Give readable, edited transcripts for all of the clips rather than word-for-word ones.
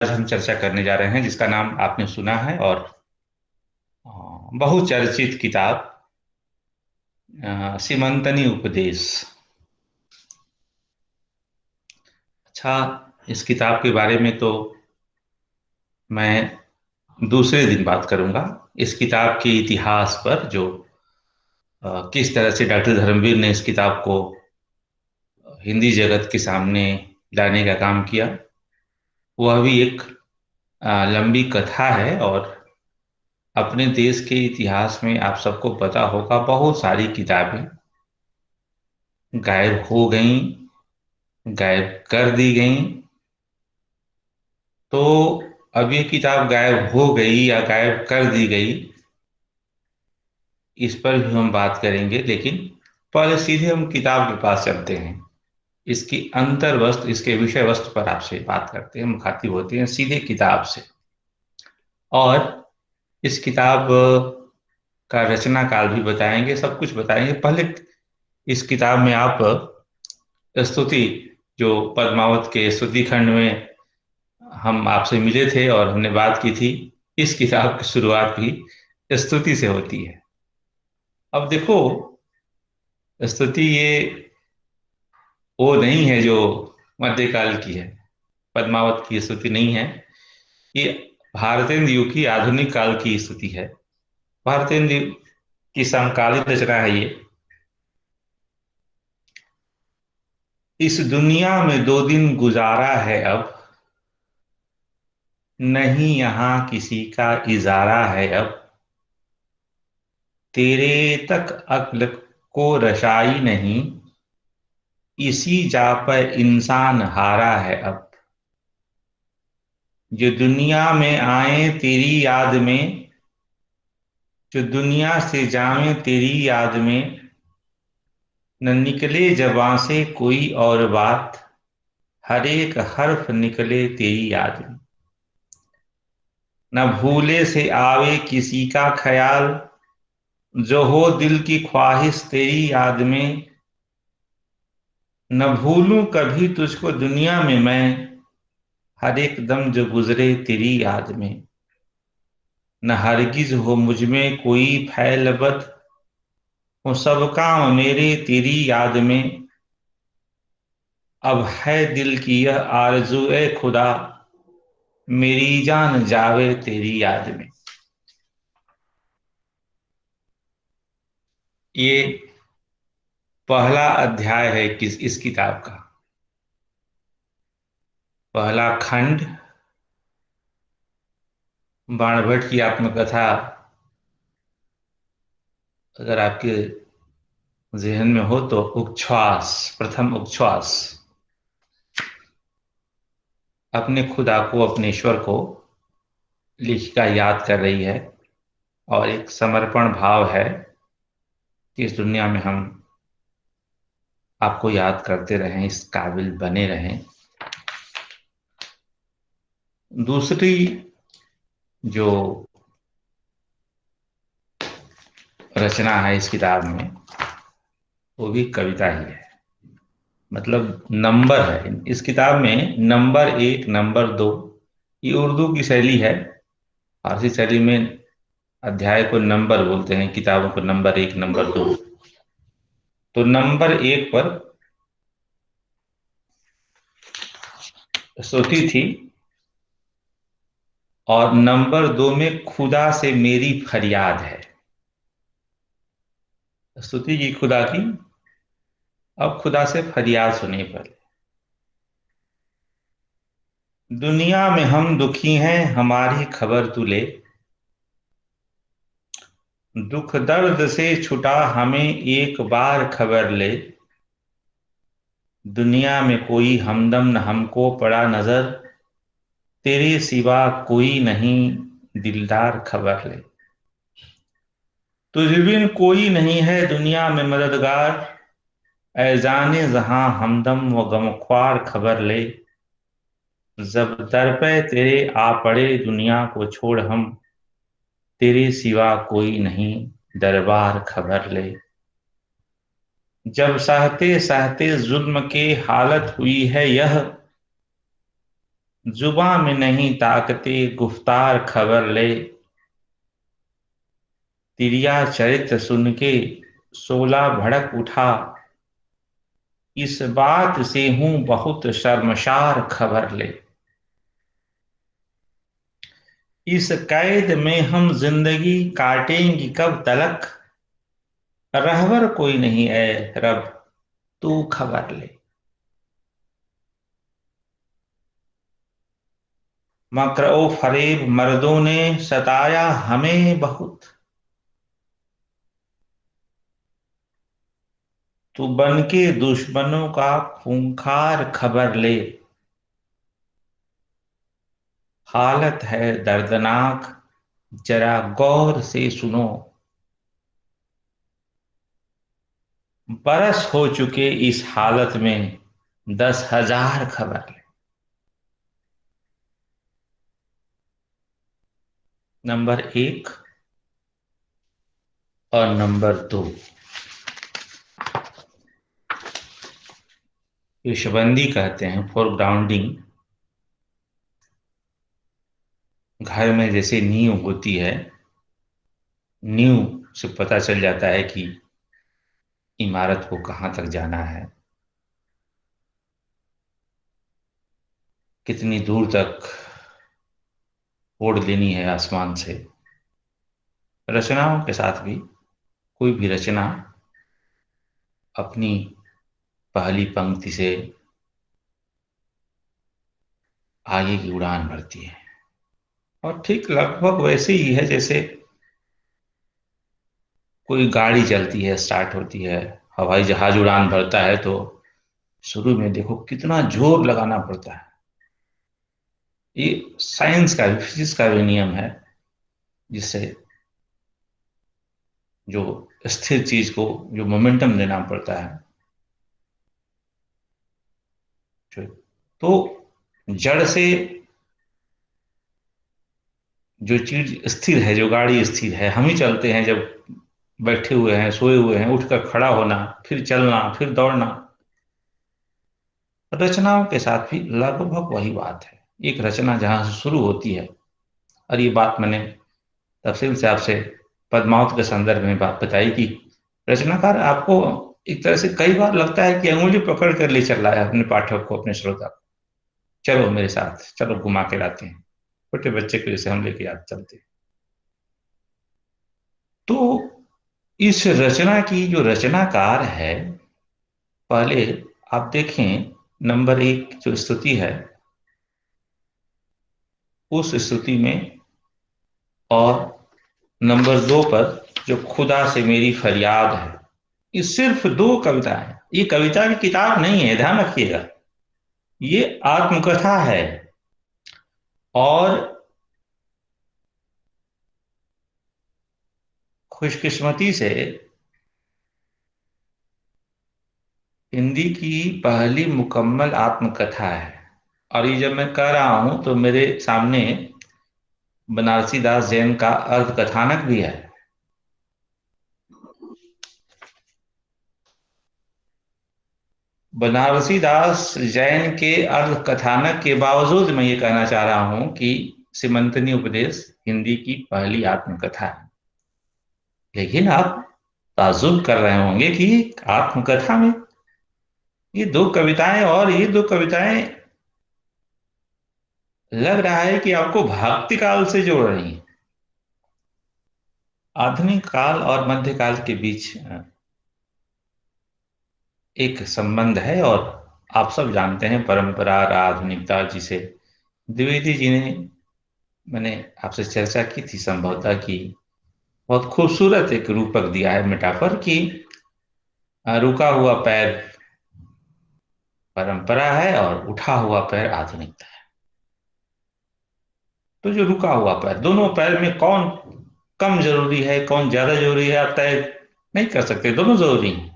आज हम चर्चा करने जा रहे हैं जिसका नाम आपने सुना है और बहुचर्चित किताब सीमंतनी उपदेश। अच्छा, इस किताब के बारे में तो मैं दूसरे दिन बात करूंगा। इस किताब के इतिहास पर जो किस तरह से डॉक्टर धर्मवीर ने इस किताब को हिंदी जगत के सामने लाने का काम किया, वह भी एक लंबी कथा है। और अपने देश के इतिहास में आप सबको पता होगा, बहुत सारी किताबें गायब हो गईं, गायब कर दी गई। तो अब ये किताब गायब हो गई या गायब कर दी गई, इस पर भी हम बात करेंगे। लेकिन पहले सीधे हम किताब के पास चलते हैं। इसकी अंतर वस्तु, इसके विषय वस्तु पर आपसे बात करते हैं, मुखातिब होते हैं सीधे किताब से। और इस किताब का रचना काल भी बताएंगे, सब कुछ बताएंगे। पहले इस किताब में आप स्तुति, जो पद्मावत के स्तुति खंड में हम आपसे मिले थे और हमने बात की थी, इस किताब की शुरुआत भी स्तुति से होती है। अब देखो, स्तुति ये वो नहीं है जो मध्यकाल की है, पद्मावत की स्तुति नहीं है। ये भारतेंदु युग की आधुनिक काल की स्तुति है। भारतेंदु की समकालीन रचना है ये। इस दुनिया में 2 दिन गुजारा है अब, नहीं यहाँ किसी का इजारा है अब, तेरे तक अक्ल को रसाई नहीं, इसी जा पर इंसान हारा है अब। जो दुनिया में आए तेरी याद में, जो दुनिया से जाए तेरी याद में, न निकले ज़बां से कोई और बात, हर एक हर्फ निकले तेरी याद में। न भूले से आवे किसी का ख्याल, जो हो दिल की ख्वाहिश तेरी याद में, न भूलूं कभी तुझको दुनिया में मैं, हर एक दम जो गुजरे तेरी याद में। न हरगिज हो मुझ में कोई फैल बद, हो सब काम मेरे तेरी याद में। अब है दिल की यह आरज़ू ए खुदा, मेरी जान जावे तेरी याद में। ये पहला अध्याय है इस किताब का, पहला खंड। बाणभट्ट की आत्मकथा अगर आपके जहन में हो तो उच्छ्वास, प्रथम उच्छ्वास, अपने खुदा को, अपने ईश्वर को लेखिका याद कर रही है। और एक समर्पण भाव है कि इस दुनिया में हम आपको याद करते रहें, इस काबिल बने रहें। दूसरी जो रचना है इस किताब में, वो भी कविता ही है। मतलब नंबर है इस किताब में, नंबर 1, नंबर 2, ये उर्दू की शैली है। फारसी शैली में अध्याय को नंबर बोलते हैं, किताबों को नंबर 1, नंबर 2। तो नंबर 1 पर स्तुति थी, और नंबर 2 में खुदा से मेरी फरियाद है। स्तुति की खुदा की, अब खुदा से फरियाद सुनिए पहले। दुनिया में हम दुखी हैं, हमारी खबर तू ले, दुख दर्द से छुटा हमें एक बार खबर ले। दुनिया में कोई हमदम न हमको पड़ा नजर, तेरे सिवा कोई नहीं दिलदार खबर ले। तुझ बिन कोई नहीं है दुनिया में मददगार, ऐ जाने जहां हमदम व गमख्वार खबर ले। जब दर पे तेरे आ पड़े दुनिया को छोड़ हम, तेरे सिवा कोई नहीं दरबार खबर ले। जब सहते सहते जुल्म के हालत हुई है यह, जुबां में नहीं ताकते गुफ्तार खबर ले, तिरिया चरित्र सुन के शोला भड़क उठा, इस बात से हूं बहुत शर्मशार खबर ले। इस कैद में हम जिंदगी काटेंगे कब तलक, रहबर कोई नहीं है रब, तू खबर ले। मक्र ओ फरेब मर्दों ने सताया हमें बहुत, तू बन के दुश्मनों का खूंखार खबर ले। हालत है दर्दनाक जरा गौर से सुनो, बरस हो चुके इस हालत में 10,000 खबर ले। नंबर 1 और नंबर 2, युशबंदी कहते हैं फॉर ग्राउंडिंग। घर में जैसे नींव होती है, नींव से पता चल जाता है कि इमारत को कहाँ तक जाना है, कितनी दूर तक ओढ़ लेनी है आसमान से। रचनाओं के साथ भी कोई भी रचना अपनी पहली पंक्ति से आगे की उड़ान भरती है, और ठीक लगभग वैसे ही है जैसे कोई गाड़ी चलती है, स्टार्ट होती है, हवाई जहाज उड़ान भरता है तो शुरू में देखो कितना जोर लगाना पड़ता है। ये साइंस का भी, फिजिक्स का भी नियम है, जिससे जो स्थिर चीज को जो मोमेंटम देना पड़ता है। तो जड़ से जो चीज स्थिर है, जो गाड़ी स्थिर है, हम ही चलते हैं जब बैठे हुए हैं, सोए हुए हैं, उठकर खड़ा होना, फिर चलना, फिर दौड़ना। रचनाओं के साथ भी लगभग वही बात है। एक रचना जहां से शुरू होती है, और ये बात मैंने तफसील से आपसे पद्मावत के संदर्भ में बात बताई कि रचनाकार आपको एक तरह से कई बार लगता है कि अंगुली पकड़ कर ले चल रहा है अपने पाठक को, अपने श्रोता को। चलो मेरे साथ, चलो घुमा के लाते हैं, छोटे बच्चे को जैसे हम लेके आते चलते हैं। तो इस रचना की जो रचनाकार है, पहले आप देखें नंबर 1 जो स्तुति है, उस स्तुति में, और नंबर 2 पर जो खुदा से मेरी फरियाद है, ये सिर्फ 2 कविता है। ये कविता की किताब नहीं है, ध्यान रखिएगा, ये आत्मकथा है। और खुशकिस्मती से हिंदी की पहली मुकम्मल आत्मकथा है। और ये जब मैं कह रहा हूं तो मेरे सामने बनारसी दास जैन का अर्थ कथानक भी है। बनारसी दास जैन के अर्थ कथानक के बावजूद मैं ये कहना चाह रहा हूं कि सिमंतनी उपदेश हिंदी की पहली आत्मकथा है। लेकिन आप ताजुब कर रहे होंगे कि आत्मकथा में ये 2 कविताएं, और ये 2 कविताएं लग रहा है कि आपको भक्ति काल से जोड़ रही हैं। आधुनिक काल और मध्यकाल के बीच एक संबंध है, और आप सब जानते हैं परंपरा और आधुनिकता, जिसे द्विवेदी जी ने, मैंने आपसे चर्चा की थी संभवतः, की बहुत खूबसूरत एक रूपक दिया है, मेटाफर की रुका हुआ पैर परंपरा है और उठा हुआ पैर आधुनिकता है। तो जो रुका हुआ पैर, दोनों पैर में कौन कम जरूरी है, कौन ज्यादा जरूरी है, आप तय नहीं कर सकते, दोनों जरूरी हैं।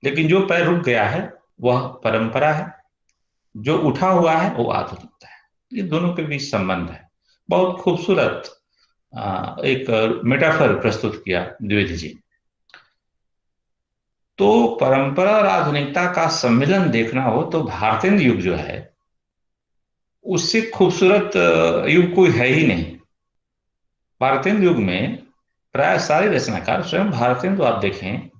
लेकिन जो पैर रुक गया है वह परंपरा है, जो उठा हुआ है वो आधुनिकता है। ये दोनों के बीच संबंध है। बहुत खूबसूरत एक मेटाफर प्रस्तुत किया द्विवेदी जी। तो परंपरा और आधुनिकता का सम्मिलन देखना हो तो भारतेंद्र युग जो है, उससे खूबसूरत युग कोई है ही नहीं। भारतेंदु युग में प्राय सारे रचनाकार, स्वयं भारतेंदु आप देखें,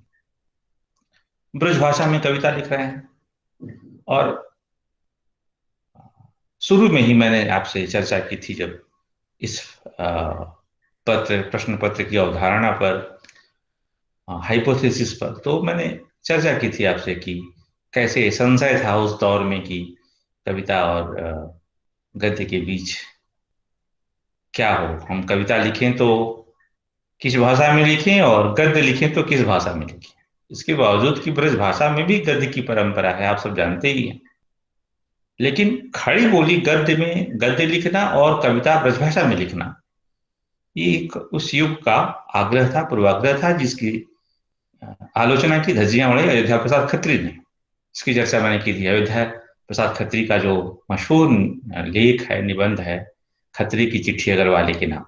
ब्रजभाषा में कविता लिख रहे हैं। और शुरू में ही मैंने आपसे चर्चा की थी, जब इस प्रश्न पत्र की अवधारणा पर, हाइपोथेसिस पर, तो मैंने चर्चा की थी आपसे कि कैसे संशय था उस दौर में कि कविता और गद्य के बीच क्या हो। हम कविता लिखें तो किस भाषा में लिखें, और गद्य लिखें तो किस भाषा में लिखें। इसके बावजूद कि ब्रज भाषा में भी गद्य की परंपरा है, आप सब जानते ही हैं। लेकिन खड़ी बोली गद्य में गद्य लिखना और कविता ब्रजभाषा में लिखना, ये एक उस युग का आग्रह था, पूर्वाग्रह था, जिसकी आलोचना की, धज्जियां उड़ाई अयोध्या प्रसाद खत्री ने। इसकी चर्चा मैंने की थी। अयोध्या प्रसाद खत्री का जो मशहूर लेख है, निबंध है, खत्री की चिट्ठी अगरवाली के नाम।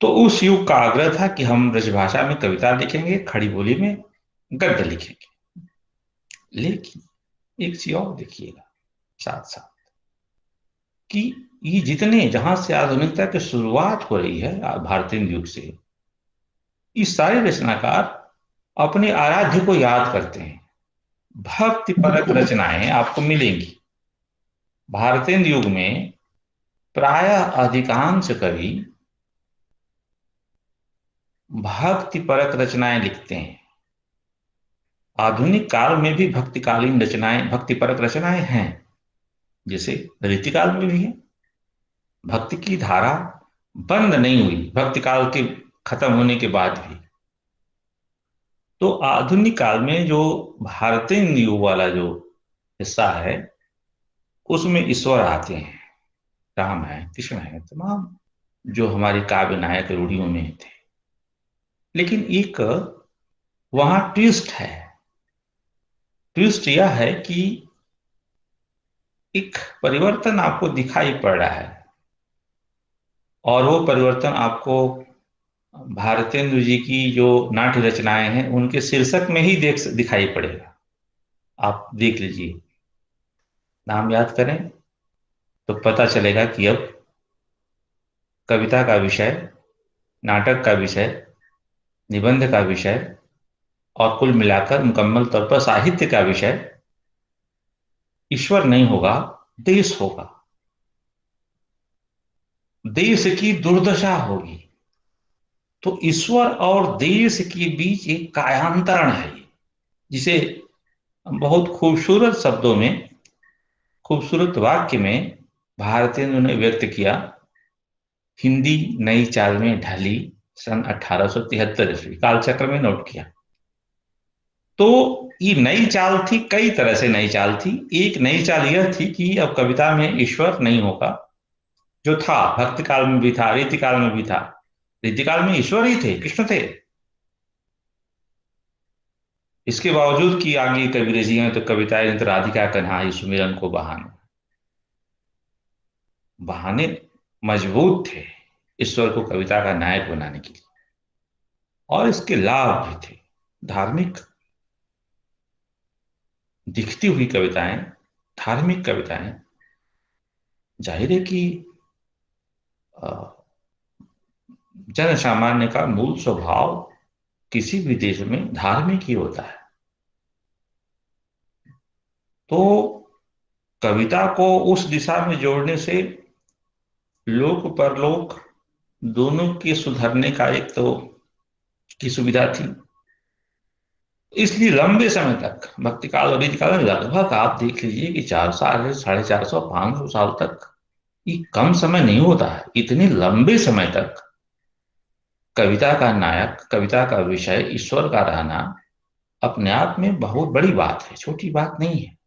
तो उस युग का आग्रह था कि हम ब्रजभाषा में कविता लिखेंगे, खड़ी बोली में गद्य लिखेंगे। लेकिन एक चीज और देखिएगा साथ साथ, कि ये जितने, जहां से आधुनिकता की शुरुआत हो रही है भारतीय युग से, ये सारे रचनाकार अपने आराध्य को याद करते हैं। भक्ति परक रचनाएं आपको मिलेंगी भारतीय युग में। प्रायः अधिकांश कवि भक्ति परक रचनाएं लिखते हैं। आधुनिक काल में भी भक्तिकालीन रचनाएं, भक्ति परक रचनाएं हैं, जैसे रीतिकाल में भी है। भक्ति की धारा बंद नहीं हुई भक्ति काल के खत्म होने के बाद भी। तो आधुनिक काल में जो भारतीय युग वाला जो हिस्सा है, उसमें ईश्वर आते हैं, राम है, कृष्ण है, तमाम जो हमारे काव्य नायक रूढ़ियों में थे। लेकिन एक वहां ट्विस्ट है। ट्विस्ट यह है कि एक परिवर्तन आपको दिखाई पड़ रहा है, और वो परिवर्तन आपको भारतेंदु जी की जो नाट्य रचनाएं हैं उनके शीर्षक में ही दिखाई पड़ेगा। आप देख लीजिए, नाम याद करें तो पता चलेगा कि अब कविता का विषय, नाटक का विषय, निबंध का विषय, और कुल मिलाकर मुकम्मल तौर पर साहित्य का विषय ईश्वर नहीं होगा, देश होगा। देश की दुर्दशा होगी। तो ईश्वर और देश के बीच एक कायांतरण है, जिसे बहुत खूबसूरत शब्दों में, खूबसूरत वाक्य में भारतेंदु ने व्यक्त किया। हिंदी नई चाल में ढली सन 1873 ईस्वी, कालचक्र में नोट किया। तो ये नई चाल थी, कई तरह से नई चाल थी। एक नई चाल यह थी कि अब कविता में ईश्वर नहीं होगा, जो था भक्ति काल में भी था, रीति काल में भी था। रीति काल में ईश्वर ही थे, कृष्ण थे। इसके बावजूद कि आगे कबीर जी हैं तो कविताएं नित राधिका कन्हाई सुमिरन को बहाने, बहाने मजबूत थे ईश्वर को कविता का नायक बनाने के लिए। और इसके लाभ भी थे, धार्मिक दिखती हुई कविताएं, धार्मिक कविताएं। जाहिर है कि जन सामान्य का मूल स्वभाव किसी भी देश में धार्मिक ही होता है। तो कविता को उस दिशा में जोड़ने से लोक परलोक दोनों के सुधरने का एक तो की सुविधा थी। इसलिए लंबे समय तक भक्ति काल और रीति काल में लगभग आप देख लीजिए कि 400, 450, 500 साल तक, ये कम समय नहीं होता है। इतने लंबे समय तक कविता का नायक, कविता का विषय ईश्वर का रहना अपने आप में बहुत बड़ी बात है, छोटी बात नहीं है।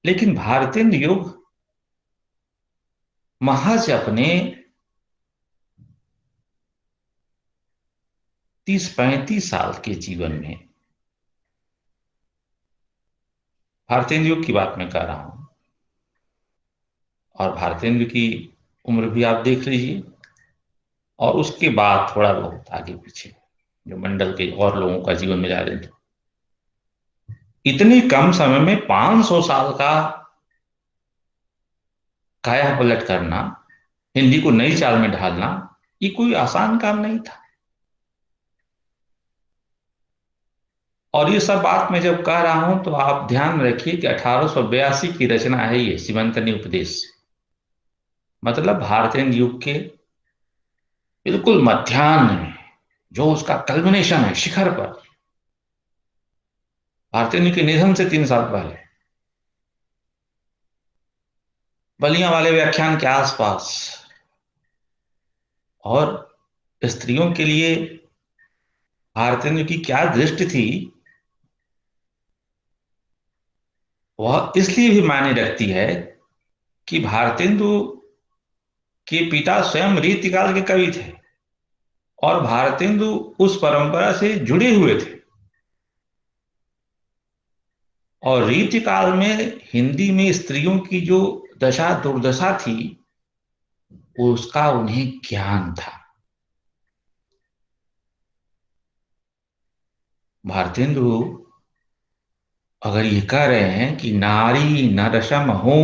लेकिन भारतीय युग महज अपने 30-35 साल के जीवन में, भारतीय युग की बात मैं कर रहा हूं, और भारतीय युग की उम्र भी आप देख लीजिए, और उसके बाद थोड़ा बहुत आगे पीछे जो मंडल के और लोगों का जीवन में जा रहे थे, इतने कम समय में 500 साल का काया पलट करना, हिंदी को नई चाल में ढालना, ये कोई आसान काम नहीं था। और ये सब बात मैं जब कह रहा हूं तो आप ध्यान रखिए कि 1882 की रचना है ये सीमंतनी उपदेश। मतलब भारतीय युग के बिल्कुल मध्याह्न में, जो उसका कल्मिनेशन है, शिखर पर, भारतीय युग के निधन से 3 साल पहले, बलियां वाले व्याख्यान के आसपास। और स्त्रियों के लिए भारतीय युग की क्या दृष्टि थी, वह इसलिए भी मायने रखती है कि भारतेंदु के पिता स्वयं रीतिकाल के कवि थे, और भारतेंदु उस परंपरा से जुड़े हुए थे। और रीतिकाल में हिंदी में स्त्रियों की जो दशा दुर्दशा थी, उसका उन्हें ज्ञान था। भारतेंदु अगर ये कह रहे हैं कि नारी नरसम हो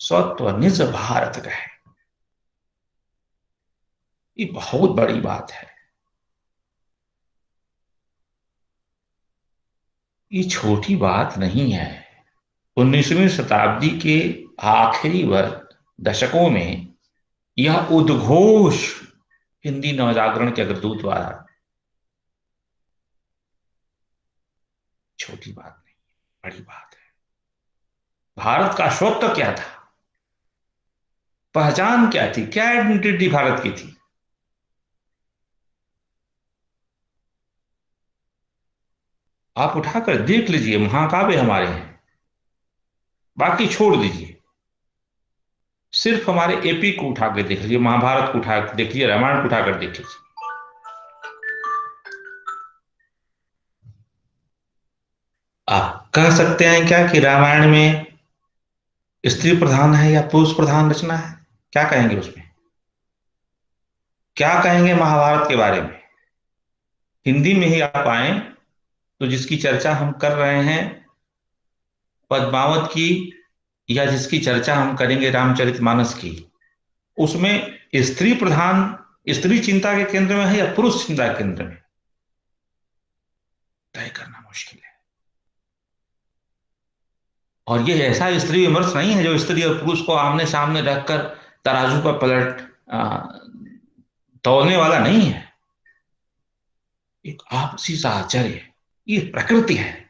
स्वत्व निज भारत गए, ये बहुत बड़ी बात है। ये छोटी बात नहीं है। 19वीं शताब्दी के आखिरी वर्ष दशकों में यह उद्घोष हिंदी नवजागरण के अग्रदूत द्वारा, छोटी बात नहीं, बड़ी बात है। भारत का स्वत्व क्या था, पहचान क्या थी, क्या आइडेंटिटी भारत की थी, आप उठाकर देख लीजिए। महाकाव्य हमारे हैं, बाकी छोड़ दीजिए, सिर्फ हमारे एपी को उठा के देख लीजिए, महाभारत को उठा के देख लीजिए, रामायण को उठाकर देख लीजिए। आप कह सकते हैं क्या कि रामायण में स्त्री प्रधान है या पुरुष प्रधान रचना है? क्या कहेंगे उसमें? क्या कहेंगे महाभारत के बारे में? हिंदी में ही आप आए तो जिसकी चर्चा हम कर रहे हैं पद्मावत की, या जिसकी चर्चा हम करेंगे रामचरितमानस की, उसमें स्त्री प्रधान, स्त्री चिंता के केंद्र में है या पुरुष चिंता के केंद्र में, तय करना मुश्किल है। और ये ऐसा स्त्री विमर्श नहीं है जो स्त्री और पुरुष को आमने सामने रखकर तराजू पर पलट तौलने वाला नहीं है। एक आपसी साहचर्य, ये प्रकृति है।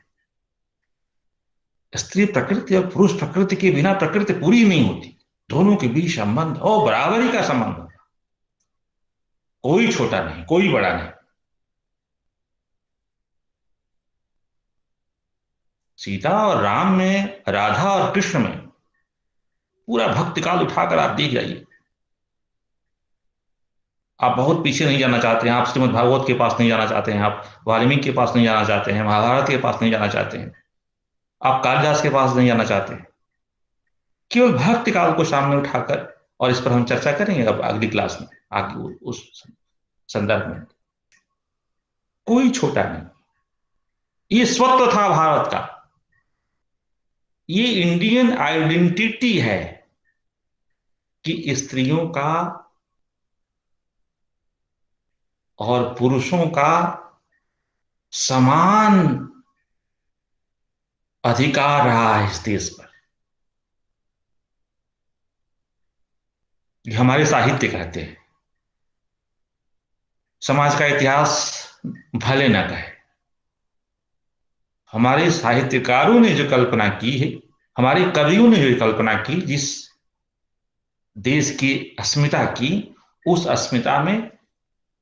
स्त्री प्रकृति और पुरुष प्रकृति के बिना प्रकृति पूरी नहीं होती। दोनों के बीच संबंध और बराबरी का संबंध होगा, कोई छोटा नहीं, कोई बड़ा नहीं। सीता और राम में, राधा और कृष्ण में पूरा भक्ति काल उठाकर आप देख जाइए। आप बहुत पीछे नहीं जाना चाहते हैं, आप श्रीमद् भागवत के पास नहीं जाना चाहते हैं, आप वाल्मीकि के पास नहीं जाना चाहते हैं, महाभारत के पास नहीं जाना चाहते हैं, आप कालिदास के पास नहीं जाना चाहते हैं। केवल भक्ति काल को सामने उठाकर, और इस पर हम चर्चा करेंगे अब अगली क्लास में, आगे उस संदर्भ में। कोई छोटा नहीं, ये स्वत्व था भारत का, ये इंडियन आइडेंटिटी है कि स्त्रियों का और पुरुषों का समान अधिकार रहा है इस देश पर। ये हमारे साहित्य कहते हैं, समाज का इतिहास भले न कहे। हमारे साहित्यकारों ने जो कल्पना की है, हमारे कवियों ने जो कल्पना की, जिस देश की अस्मिता की, उस अस्मिता में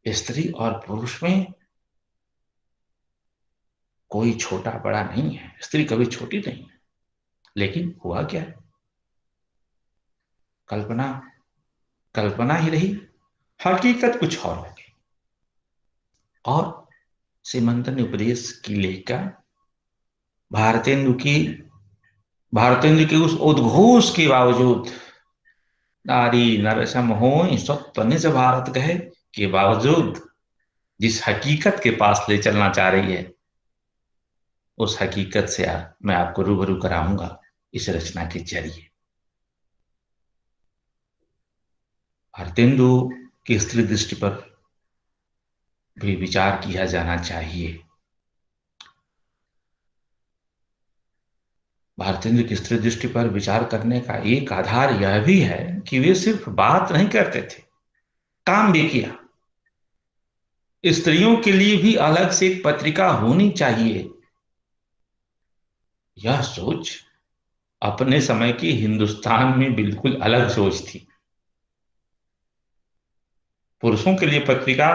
स्त्री और पुरुष में कोई छोटा बड़ा नहीं है। स्त्री कभी छोटी नहीं है। लेकिन हुआ क्या, कल्पना कल्पना ही रही, हकीकत कुछ और हो गई। और सीमंतन उपदेश की लेखिका भारतेंदु की, भारतेंदु के उस उद्घोष के बावजूद, नारी नरसम हो स्वत्व निज भारत कहे के बावजूद, जिस हकीकत के पास ले चलना चाह रही है, उस हकीकत से मैं आपको रूबरू कराऊंगा इस रचना के जरिए। भारतेंदु की स्त्री दृष्टि पर भी विचार किया जाना चाहिए। भारतेंदु की स्त्री दृष्टि पर विचार करने का एक आधार यह भी है कि वे सिर्फ बात नहीं करते थे, काम भी किया। स्त्रियों के लिए भी अलग से एक पत्रिका होनी चाहिए। यह सोच अपने समय के हिंदुस्तान में बिल्कुल अलग सोच थी। पुरुषों के लिए पत्रिका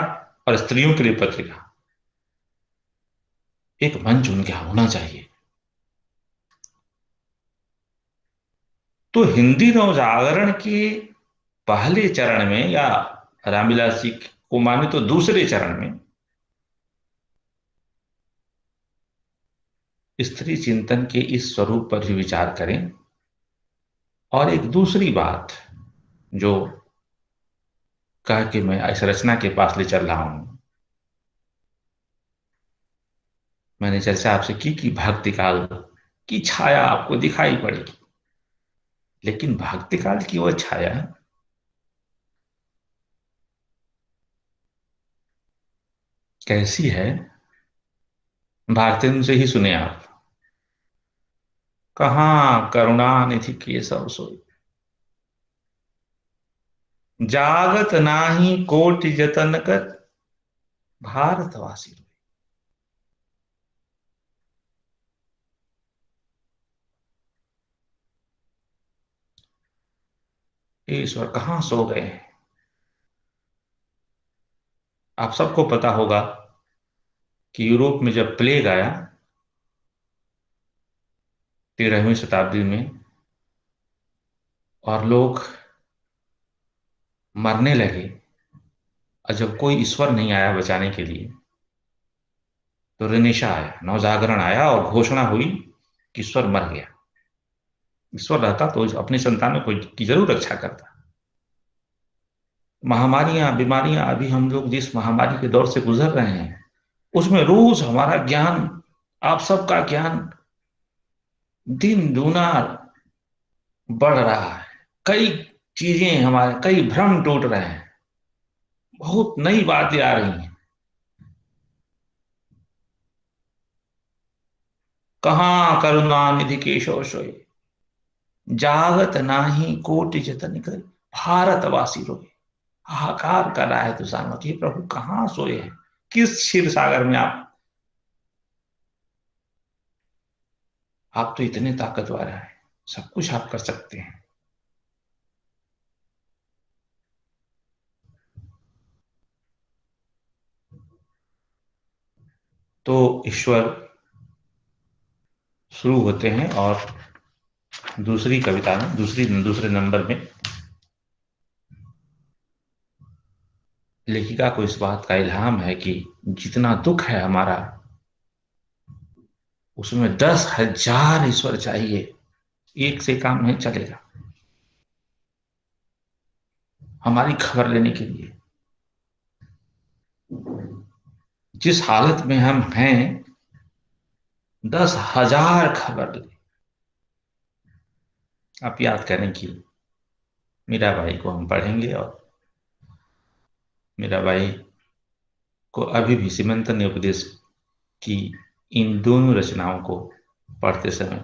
और स्त्रियों के लिए पत्रिका, एक मंच उनके यहाँ होना चाहिए। तो हिंदी नवजागरण के पहले चरण में, या रामविलास जी को माने तो दूसरे चरण में, स्त्री चिंतन के इस स्वरूप पर भी विचार करें। और एक दूसरी बात जो कह के मैं इस रचना के पास ले चल रहा हूं, मैंने चर्चा आपसे की कि भक्ति काल की छाया आपको दिखाई पड़ेगी, लेकिन भक्ति काल की वह छाया कैसी है, भारतेंदु से ही सुने आप। कहाँ करुणा निधि के सब सोई, जागत नाही कोटि जतन कर, भारतवासी। ईश्वर कहाँ सो गए हैं। आप सबको पता होगा कि यूरोप में जब प्लेग आया 13वीं शताब्दी में, और लोग मरने लगे, और जब कोई ईश्वर नहीं आया बचाने के लिए, तो रिनिशा आया, नवजागरण आया, और घोषणा हुई कि ईश्वर मर गया। ईश्वर रहता तो अपनी संतानों को की जरूर रक्षा करता। महामारियां, बीमारियां, अभी हम लोग जिस महामारी के दौर से गुजर रहे हैं, उसमें रोज हमारा ज्ञान, आप सबका ज्ञान दिन दूना बढ़ रहा है। कई चीजें, हमारे कई भ्रम टूट रहे हैं, बहुत नई बातें आ रही हैं। कहाँ करुणा निधि केशव सोए, जागत नाही कोटि जतन कर, भारतवासी रोए। हाहाकार कर रहा है तुषार कि प्रभु कहाँ सोए हैं, किस क्षीर सागर में आप तो इतने ताकतवर हैं, सब कुछ आप कर सकते हैं। तो ईश्वर शुरू होते हैं, और दूसरी कविता में, दूसरे नंबर में लेखिका को इस बात का इल्हाम है कि जितना दुख है हमारा, उसमें 10,000 ईश्वर चाहिए, एक से काम नहीं चलेगा। हमारी खबर लेने के लिए, जिस हालत में हम हैं, 10,000 खबर ले। आप याद करें कि मीराबाई को हम पढ़ेंगे, और मीराबाई को अभी भी सिमंतन ने उपदेश की इन दोनों रचनाओं को पढ़ते समय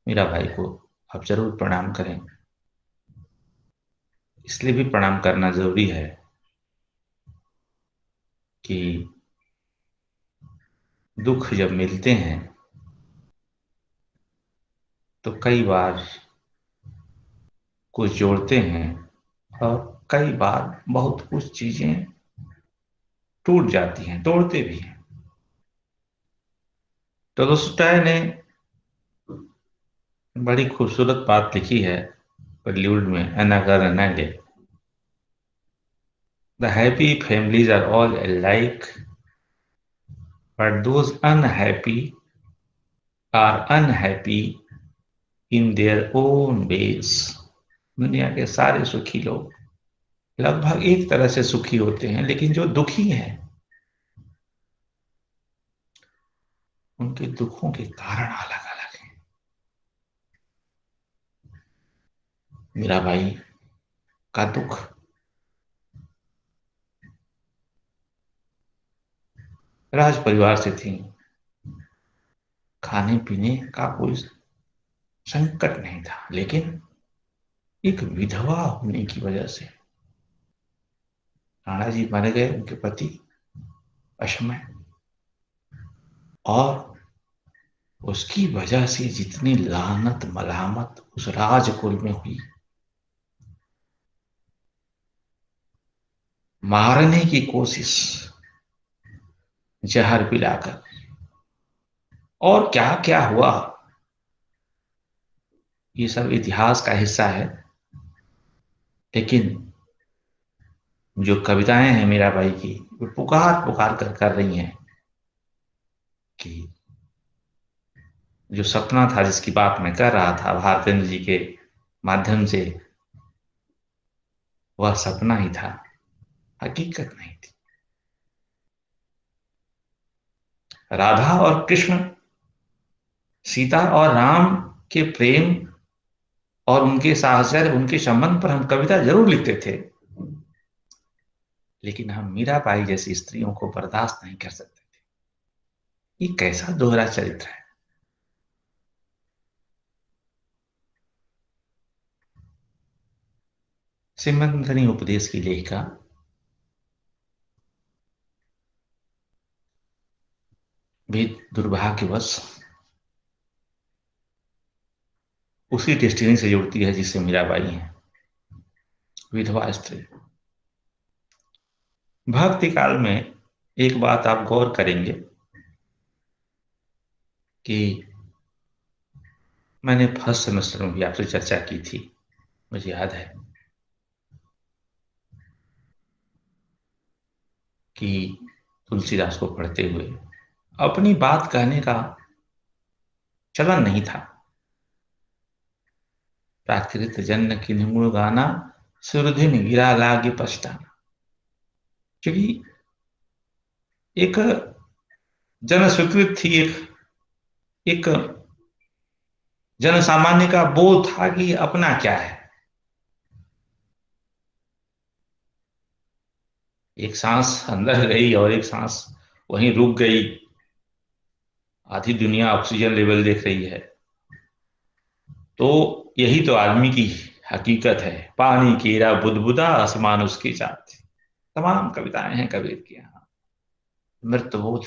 मीराबाई को आप जरूर प्रणाम करें। इसलिए भी प्रणाम करना जरूरी है कि दुख जब मिलते हैं तो कई बार कुछ जोड़ते हैं, और कई बार बहुत कुछ चीजें टूट जाती हैं, तोड़ते भी हैं। टोल्स्टॉय ने बड़ी खूबसूरत बात लिखी है बॉलीवुड में, Anna Karenina, the happy families are all alike, but those unhappy are unhappy in their own ways। दुनिया के सारे सुखी लोग लगभग एक तरह से सुखी होते हैं, लेकिन जो दुखी हैं, उनके दुखों के कारण अलग अलग हैं। मीराबाई का दुख राज परिवार से थी, खाने पीने का कोई संकट नहीं था, लेकिन एक विधवा होने की वजह से राणा जी मर गए, उनके पति अशमय, और उसकी वजह से जितनी लानत मलामत उस राजकुल में हुई, मारने की कोशिश जहर पिलाकर, और क्या क्या हुआ, ये सब इतिहास का हिस्सा है। लेकिन जो कविताएं हैं मीराबाई की, वो पुकार पुकार कर रही हैं कि जो सपना था, जिसकी बात मैं कर रहा था भारतेंद्र जी के माध्यम से, वह सपना ही था, हकीकत नहीं थी। राधा और कृष्ण, सीता और राम के प्रेम और उनके साहचर्य, उनके संबंध पर हम कविता जरूर लिखते थे, लेकिन हम मीराबाई जैसी स्त्रियों को बर्दाश्त नहीं कर सकते थे। ये कैसा दोहरा चरित्र है। सिमंदनी उपदेश की लेखिका भी दुर्भाग्यवश उसी डेस्टिनी से जुड़ती है जिससे मीराबाई है, विधवा स्त्री। भक्ति काल में एक बात आप गौर करेंगे कि मैंने फर्स्ट सेमेस्टर में भी आपसे चर्चा की थी, मुझे याद है, कि तुलसीदास को पढ़ते हुए अपनी बात कहने का चलन नहीं था। प्राकृत जन्म की निमुण गाना, सुरधिन गिरा लागे पछताना। क्योंकि एक जन स्वीकृत थी, एक जन सामान्य का बोध था कि अपना क्या है। एक सांस अंदर गई और एक सांस वहीं रुक गई, आधी दुनिया ऑक्सीजन लेवल देख रही है। तो यही तो आदमी की हकीकत है। पानी कीरा बुदबुदा, आसमान उसकी चाहती। तमाम कविताएं हैं कबीर की यहाँ। मृत्युबोध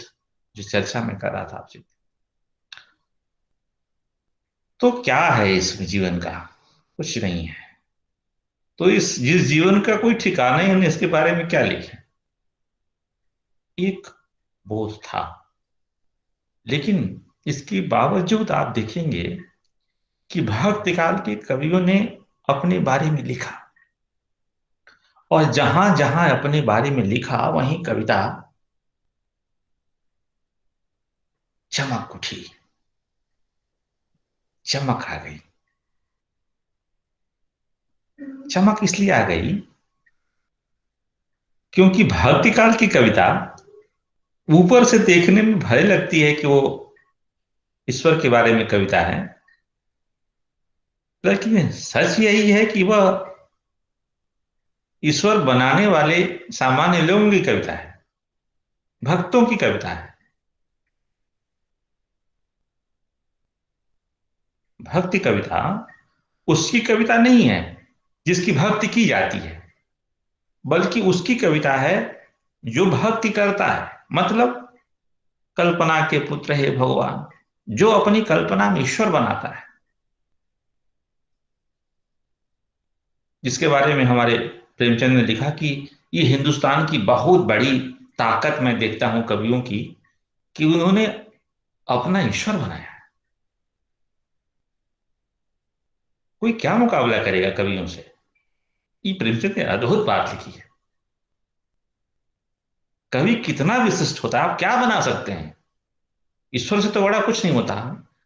जो चर्चा में कर रहा था आपसे, तो क्या है इसमें जीवन का? कुछ नहीं है। तो इस जिस जीवन का कोई ठिकाना ही हमने इसके बारे में क्या लिखे? एक बोध था, लेकिन इसके बावजूद आप देखेंगे कि भक्ति काल के कवियों ने अपने बारे में लिखा, और जहां जहां अपने बारे में लिखा वहीं कविता चमक उठी, चमक आ गई। चमक इसलिए आ गई क्योंकि भक्ति काल की कविता ऊपर से देखने में भय लगती है कि वो ईश्वर के बारे में कविता है, लेकिन सच यही है कि वह ईश्वर बनाने वाले सामान्य लोगों की कविता है, भक्तों की कविता है। भक्ति कविता उसकी कविता नहीं है जिसकी भक्ति की जाती है, बल्कि उसकी कविता है जो भक्ति करता है। मतलब कल्पना के पुत्र है भगवान, जो अपनी कल्पना में ईश्वर बनाता है, जिसके बारे में हमारे प्रेमचंद ने लिखा कि ये हिंदुस्तान की बहुत बड़ी ताकत मैं देखता हूं कवियों की, कि उन्होंने अपना ईश्वर बनाया। कोई क्या मुकाबला करेगा कवियों से? ये प्रेमचंद ने अद्भुत बात लिखी है। कवि कितना विशिष्ट होता है, आप क्या बना सकते हैं? ईश्वर से तो बड़ा कुछ नहीं होता।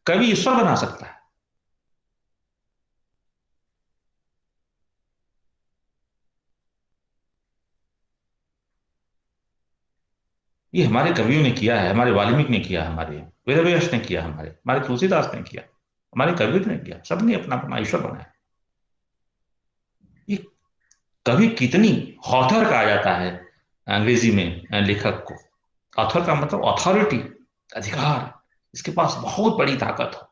कवि ईश्वर बना सकता है। ये हमारे कवियों ने किया है, हमारे वाल्मीकि ने किया, हमारे वेदव्यास ने किया, हमारे तुलसीदास ने किया, हमारे कबीर ने किया। सबने अपना अपना ईश्वर बनाया। ये कवि कितनी, ऑथर कहा जाता है अंग्रेजी में लेखक को, ऑथर का मतलब अथॉरिटी, अधिकार, इसके पास बहुत बड़ी ताकत हो।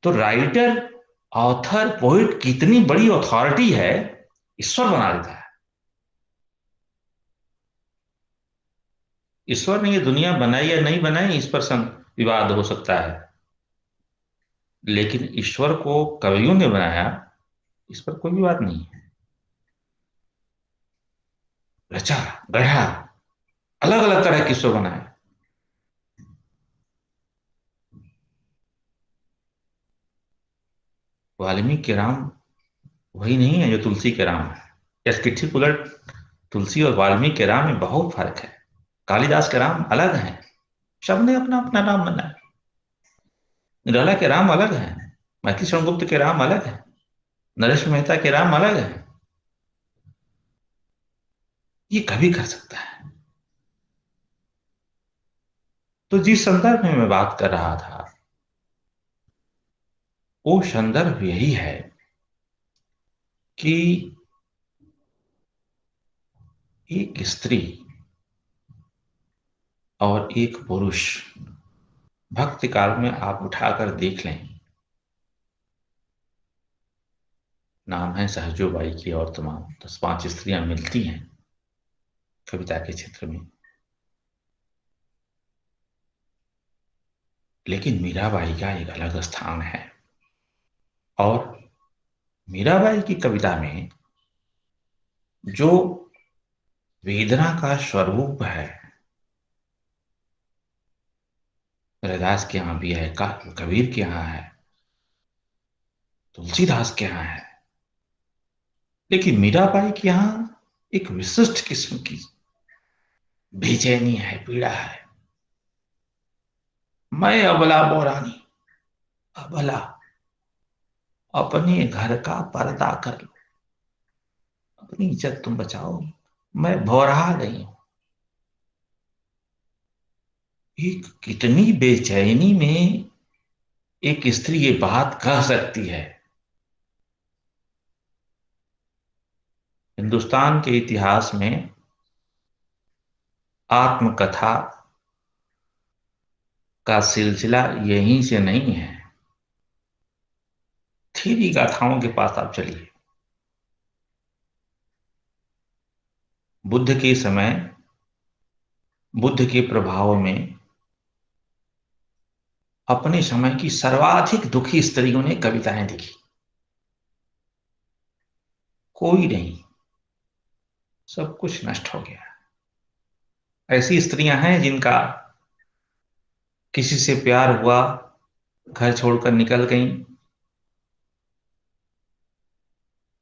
तो राइटर, ऑथर, पोइट कितनी बड़ी अथॉरिटी है, ईश्वर बना देता है। ईश्वर ने ये दुनिया बनाई या नहीं बनाई, इस पर विवाद हो सकता है, लेकिन ईश्वर को कवियों ने बनाया, इस पर कोई विवाद नहीं है। रचा, गढ़ा, अलग अलग तरह के ईश्वर बनाए। वाल्मीकि के राम वही नहीं है जो तुलसी के राम है। इसके ठीक उलट, तुलसी और वाल्मीकि के राम में बहुत फर्क है। कालिदास के राम अलग हैं, सबने अपना अपना राम बनाया। निराला के राम अलग हैं, मैथिली शरण गुप्त के राम अलग हैं, नरेश मेहता के राम अलग हैं। ये कभी कर सकता है। तो जिस संदर्भ में मैं बात कर रहा था, वो संदर्भ यही है कि एक स्त्री और एक पुरुष, भक्ति काल में आप उठाकर देख लें, नाम है सहजोबाई की और तमाम 10-5 स्त्रियां मिलती हैं कविता के क्षेत्र में। लेकिन मीराबाई का एक अलग स्थान है। और मीराबाई की कविता में जो वेदना का स्वरूप है, रैदास के यहाँ भी है, कबीर के यहाँ है, तुलसीदास के यहाँ है, लेकिन मीराबाई के यहाँ एक विशिष्ट किस्म की बेचैनी है, पीड़ा है। मैं अबला बोरानी, अबला, अपने घर का पर्दा कर लो, अपनी इज्जत तुम बचाओ, मैं भौरा गई हूं। एक कितनी बेचैनी में एक स्त्री ये बात कह सकती है। हिंदुस्तान के इतिहास में आत्मकथा का सिलसिला यहीं से नहीं है। थीरी गाथाओं के पास आप चलिए। बुद्ध के समय, बुद्ध के प्रभाव में अपने समय की सर्वाधिक दुखी स्त्रियों ने कविताएं लिखी। कोई नहीं, सब कुछ नष्ट हो गया। ऐसी स्त्रियां हैं जिनका किसी से प्यार हुआ, घर छोड़कर निकल गईं,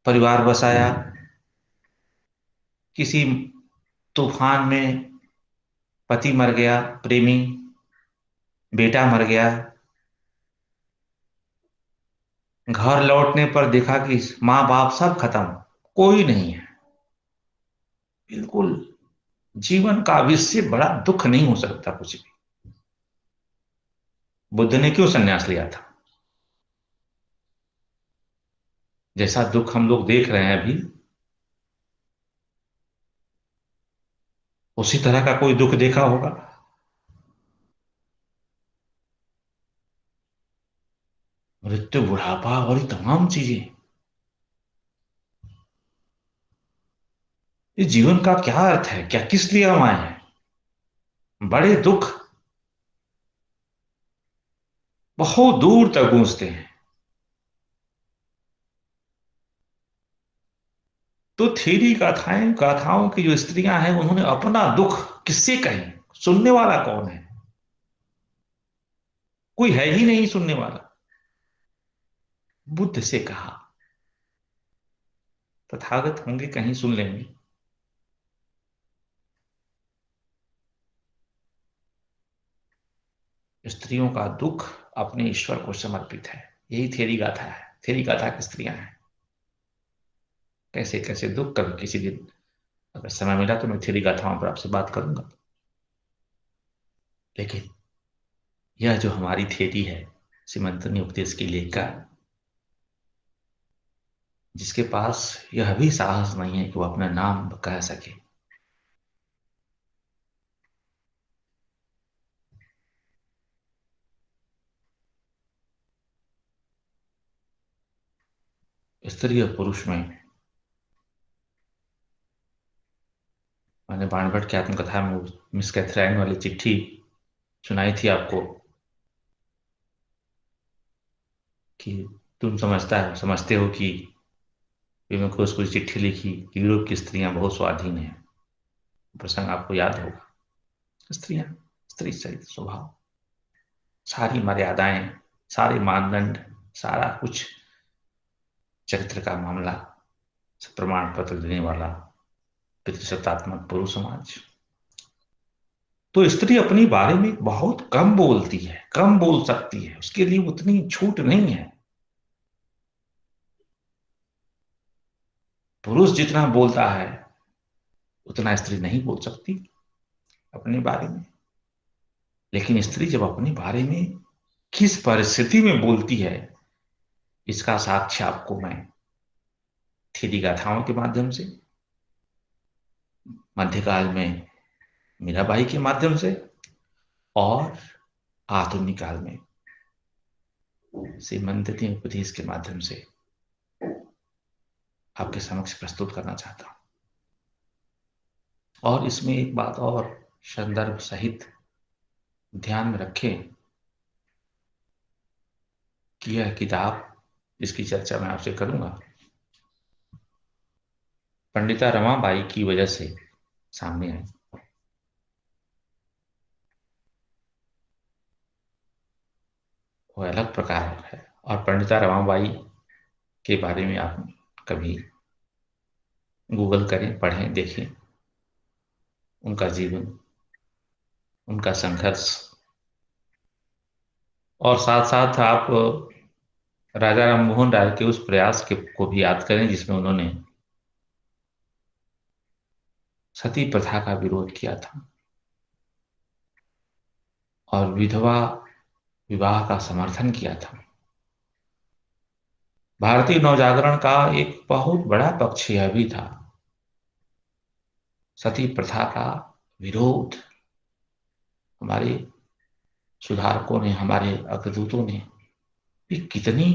परिवार बसाया, किसी तूफान में पति मर गया, प्रेमी, बेटा मर गया, घर लौटने पर देखा कि माँ बाप सब खत्म, कोई नहीं है। बिल्कुल, जीवन का इससे बड़ा दुख नहीं हो सकता कुछ भी। बुद्ध ने क्यों संन्यास लिया था? जैसा दुख हम लोग देख रहे हैं अभी, उसी तरह का कोई दुख देखा होगा। मृत्यु, बुढ़ापा और ये तमाम चीजें, इस जीवन का क्या अर्थ है, क्या किस लिए हम आए हैं? बड़े दुख बहुत दूर तक गूंजते हैं। तो थीरी गाथाएं, गाथाओं की जो स्त्रियां हैं, उन्होंने अपना दुख किससे कहें? सुनने वाला कौन है? कोई है ही नहीं सुनने वाला। बुद्ध से कहा, तथागत होंगे कहीं सुन लेंगे। स्त्रियों का दुख अपने ईश्वर को समर्पित है। यही थेरी गाथा है। थेरी गाथा की स्त्रियां हैं। कैसे कैसे दुख, कभी किसी दिन अगर समय मिला तो मैं थेरी गाथाओं पर आपसे बात करूंगा। लेकिन यह जो हमारी थेरी है, सीमंतनी उपदेश की लेखिका, जिसके पास यह भी साहस नहीं है कि वो अपना नाम कह सके, स्त्री और पुरुष में मैंने बाणभट्ट की आत्मकथा में मिस कैथरीन वाली चिट्ठी सुनाई थी आपको कि तुम समझते हो कि मैं उसको चिट्ठी लिखी कि यूरोप की स्त्रियां बहुत स्वाधीन हैं। प्रसंग आपको याद होगा। स्त्रियां, स्त्री चरित्र स्वभाव, सारी मर्यादाएं, सारे मानदंड, सारा कुछ, चरित्र का मामला प्रमाण पत्र देने वाला पितृसत्तात्मक पुरुष समाज। तो स्त्री अपने बारे में बहुत कम बोलती है, कम बोल सकती है, उसके लिए उतनी छूट नहीं है। पुरुष जितना बोलता है उतना स्त्री नहीं बोल सकती अपने बारे में। लेकिन स्त्री जब अपने बारे में किस परिस्थिति में बोलती है, इसका साक्ष्य आपको मैं थीदी गाथाओं के माध्यम से, मध्यकाल में मीराबाई के माध्यम से और आधुनिक काल में श्रीमंतती उपदेश के माध्यम से आपके समक्ष प्रस्तुत करना चाहता हूं। और इसमें एक बात और संदर्भ सहित ध्यान में रखें कि यह किताब जिसकी चर्चा मैं आपसे करूंगा पंडिता रमाबाई की वजह से सामने आई। वो अलग प्रकार है। और पंडिता रमाबाई के बारे में आप कभी गूगल करें, पढ़ें, देखें उनका जीवन, उनका संघर्ष, और साथ साथ आप राजा राम मोहन राय के उस प्रयास के को भी याद करें जिसमें उन्होंने सती प्रथा का विरोध किया था और विधवा विवाह का समर्थन किया था। भारतीय नवजागरण का एक बहुत बड़ा पक्ष यह भी था, सती प्रथा का विरोध। हमारे सुधारकों ने, हमारे अग्रदूतों ने, ये कितनी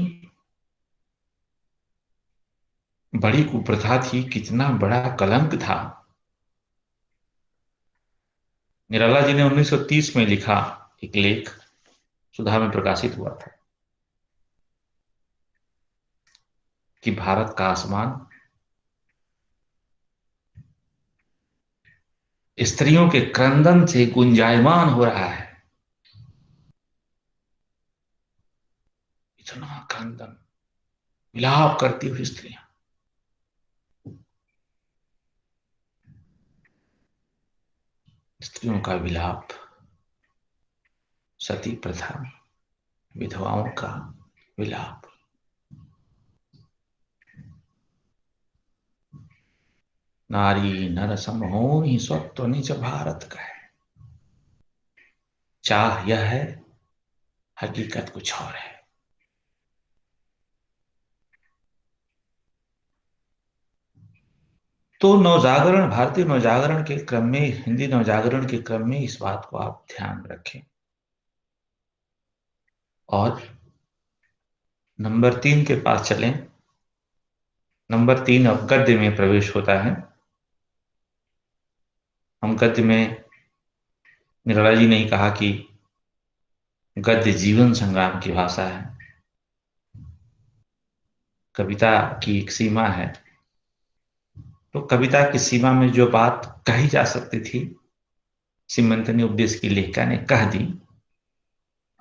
बड़ी कुप्रथा थी, कितना बड़ा कलंक था। निराला जी ने 1930 में लिखा एक लेख, सुधा में प्रकाशित हुआ था, कि भारत का आसमान स्त्रियों के क्रंदन से गुंजायमान हो रहा है। इतना क्रंदन, विलाप करती हुई स्त्रियां, स्त्रियों का विलाप, सती प्रथा, विधवाओं का विलाप। नारी नर सम होनी सत्व निज भारत का है। चाह यह है, हकीकत कुछ और है। तो नवजागरण, भारतीय नवजागरण के क्रम में, हिंदी नवजागरण के क्रम में इस बात को आप ध्यान में रखें। और नंबर 3 के पास चलें। नंबर 3 अब गद्य में प्रवेश होता है। हम गद्य में, निराला जी ने ही कहा कि गद्य जीवन संग्राम की भाषा है। कविता की एक सीमा है, तो कविता की सीमा में जो बात कही जा सकती थी, सीमंतनी उपदेश की लेखिका ने कह दी।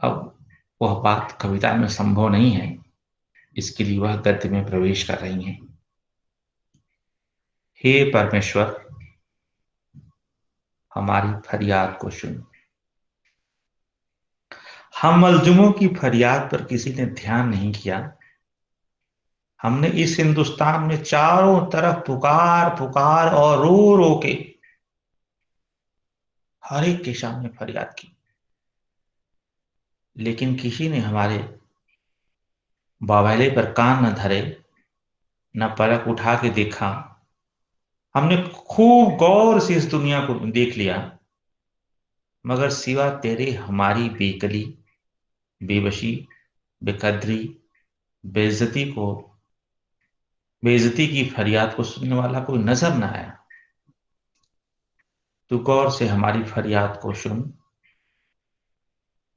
अब वह बात कविता में संभव नहीं है, इसके लिए वह गद्य में प्रवेश कर रही हैं। हे परमेश्वर, हमारी फरियाद को सुन। हम मजलूमों की फरियाद पर किसी ने ध्यान नहीं किया। हमने इस हिंदुस्तान में चारों तरफ पुकार पुकार और रो रो के हर एक के सामने फरियाद की, लेकिन किसी ने हमारे बावैले पर कान न धरे, न पलक उठा के देखा। हमने खूब गौर से इस दुनिया को देख लिया, मगर सिवा तेरे हमारी बेकली, बेबसी, बेकदरी, बेइज्जती को बेइज्जती की फरियाद को सुनने वाला कोई नजर ना आया। तू गौर से हमारी फरियाद को सुन।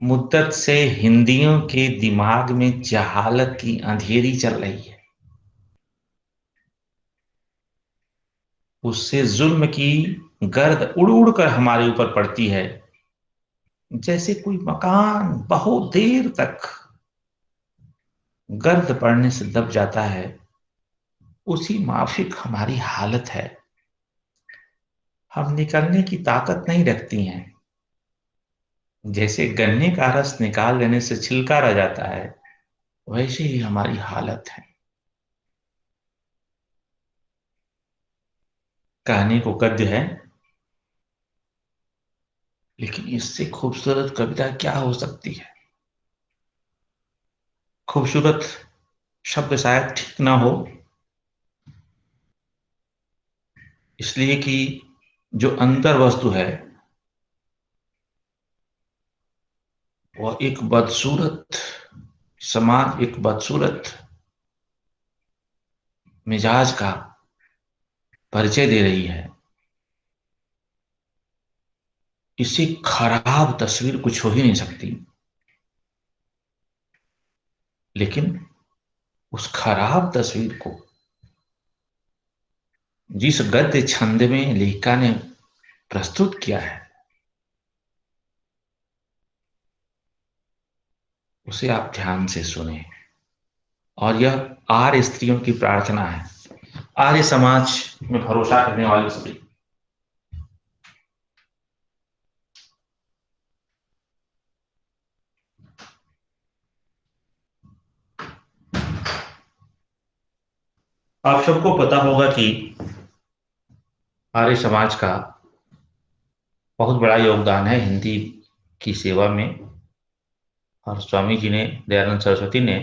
मुद्दत से हिंदियों के दिमाग में जहालत की अंधेरी चल रही है। उससे जुल्म की गर्द उड़ उड़ कर हमारे ऊपर पड़ती है, जैसे कोई मकान बहुत देर तक गर्द पड़ने से दब जाता है। उसी माफिक हमारी हालत है। हम निकलने की ताकत नहीं रखती हैं। जैसे गन्ने का रस निकाल लेने से छिलका रह जाता है, वैसे ही हमारी हालत है। कहने को गद्य है, लेकिन इससे खूबसूरत कविता क्या हो सकती है। खूबसूरत शब्द शायद ठीक ना हो, इसलिए कि जो अंतर वस्तु है वह एक बदसूरत समाज, एक बदसूरत मिजाज का परिचय दे रही है। इससे खराब तस्वीर कुछ हो ही नहीं सकती। लेकिन उस खराब तस्वीर को जिस गद्य छंद में लेखिका ने प्रस्तुत किया है, उसे आप ध्यान से सुने। और यह आर्य स्त्रियों की प्रार्थना है, आर्य समाज में भरोसा करने वाली स्त्री। आप सबको पता होगा कि आर्य समाज का बहुत बड़ा योगदान है हिंदी की सेवा में। और स्वामी जी ने, दयानंद सरस्वती ने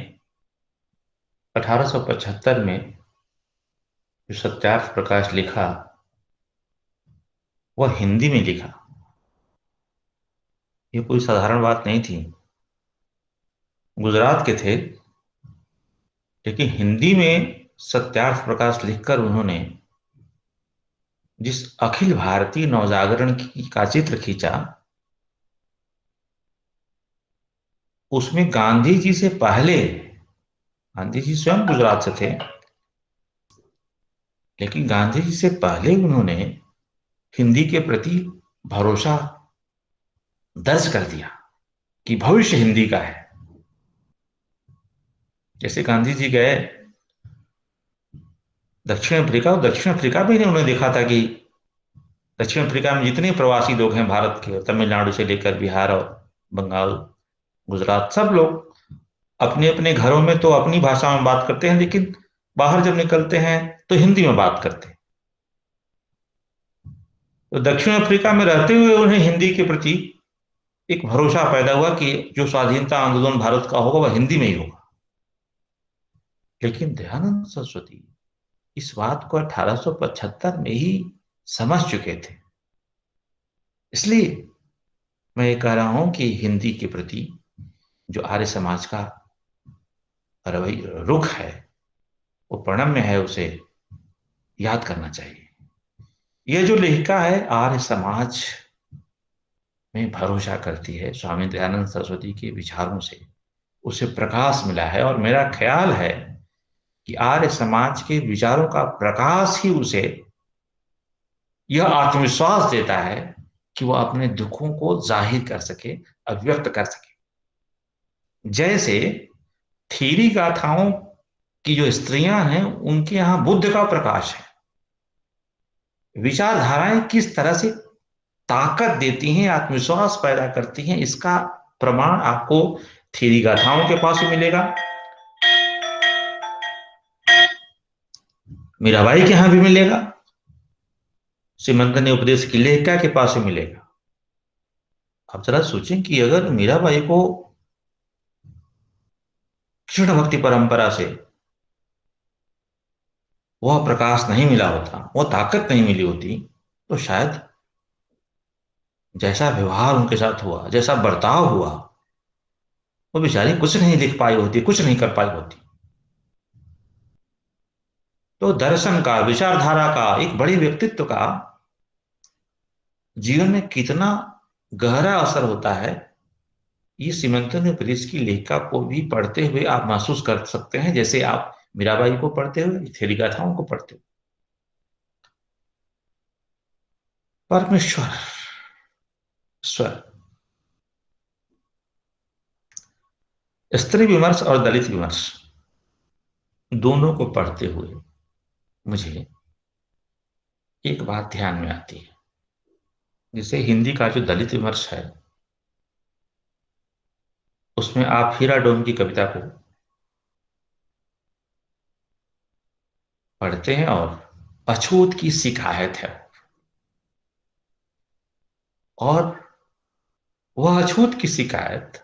1875 में जो सत्यार्थ प्रकाश लिखा, वह हिंदी में लिखा। ये कोई साधारण बात नहीं थी। गुजरात के थे, लेकिन हिंदी में सत्यार्थ प्रकाश लिखकर उन्होंने जिस अखिल भारतीय नवजागरण की का चित्र खींचा, उसमें गांधी जी से पहले, गांधी जी स्वयं गुजरात से थे, लेकिन गांधी जी से पहले उन्होंने हिंदी के प्रति भरोसा दर्ज कर दिया कि भविष्य हिंदी का है। जैसे गांधी जी गए दक्षिण अफ्रीका, और दक्षिण अफ्रीका में उन्होंने देखा था कि दक्षिण अफ्रीका में जितने प्रवासी लोग हैं भारत के, तमिलनाडु से लेकर बिहार और बंगाल, गुजरात, सब लोग अपने अपने घरों में तो अपनी भाषा में बात करते हैं, लेकिन बाहर जब निकलते हैं तो हिंदी में बात करते हैं। तो दक्षिण अफ्रीका में रहते हुए उन्हें हिंदी के प्रति एक भरोसा पैदा हुआ कि जो स्वाधीनता आंदोलन भारत का होगा वह हिंदी में ही होगा। लेकिन दयानंद सरस्वती इस बात को 1875 में ही समझ चुके थे। इसलिए मैं ये कह रहा हूं कि हिंदी के प्रति जो आर्य समाज का रुख है, वो प्रणम्य है, उसे याद करना चाहिए। यह जो लेखिका है आर्य समाज में भरोसा करती है, स्वामी दयानंद सरस्वती के विचारों से उसे प्रकाश मिला है। और मेरा ख्याल है कि आर्य समाज के विचारों का प्रकाश ही उसे यह आत्मविश्वास देता है कि वह अपने दुखों को जाहिर कर सके, अभिव्यक्त कर सके। जैसे थीरी गाथाओं की जो स्त्रियां हैं, उनके यहां बुद्ध का प्रकाश है। विचारधाराएं किस तरह से ताकत देती हैं, आत्मविश्वास पैदा करती हैं, इसका प्रमाण आपको थीरी गाथाओं के पास भी मिलेगा, मीराबाई के यहां भी मिलेगा, सिमंदर ने उपदेश की लेखिका के पास भी मिलेगा। आप जरा सोचें कि अगर मीराबाई को कृष्ण भक्ति परंपरा से वह प्रकाश नहीं मिला होता, वह ताकत नहीं मिली होती, तो शायद जैसा व्यवहार उनके साथ हुआ, जैसा बर्ताव हुआ, वो बेचारी कुछ नहीं लिख पाई होती, कुछ नहीं कर पाई होती। तो दर्शन का, विचारधारा का, एक बड़े व्यक्तित्व का जीवन में कितना गहरा असर होता है, ये सिमंतन प्रेस की लेखिका को भी पढ़ते हुए आप महसूस कर सकते हैं, जैसे आप मीराबाई को पढ़ते हुए, थेरी गाथाओं को पढ़ते हुए। परमेश्वर, स्वर, स्त्री विमर्श और दलित विमर्श दोनों को पढ़ते हुए मुझे एक बात ध्यान में आती है। जैसे हिंदी का जो दलित विमर्श है, उसमें आप हीरा डोम की कविता को पढ़ते हैं और अछूत की शिकायत है, और वह अछूत की शिकायत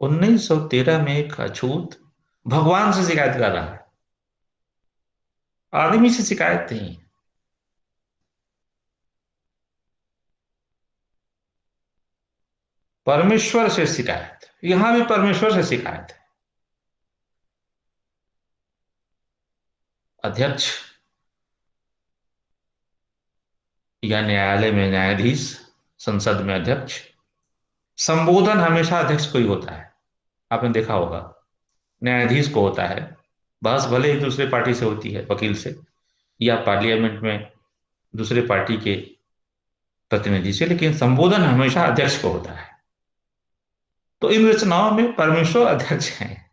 1913 में एक अछूत भगवान से शिकायत कर रहा है, आदमी से शिकायत नहीं। परमेश्वर से शिकायत, यहां भी परमेश्वर से शिकायत है। अध्यक्ष या न्यायालय में न्यायाधीश, संसद में अध्यक्ष, संबोधन हमेशा अध्यक्ष को ही होता है। आपने देखा होगा, न्यायाधीश को होता है, बहस भले ही दूसरे पार्टी से होती है, वकील से, या पार्लियामेंट में दूसरे पार्टी के प्रतिनिधि से, लेकिन संबोधन हमेशा अध्यक्ष को होता है। तो इन रचनाओं में परमेश्वर अध्यक्ष हैं।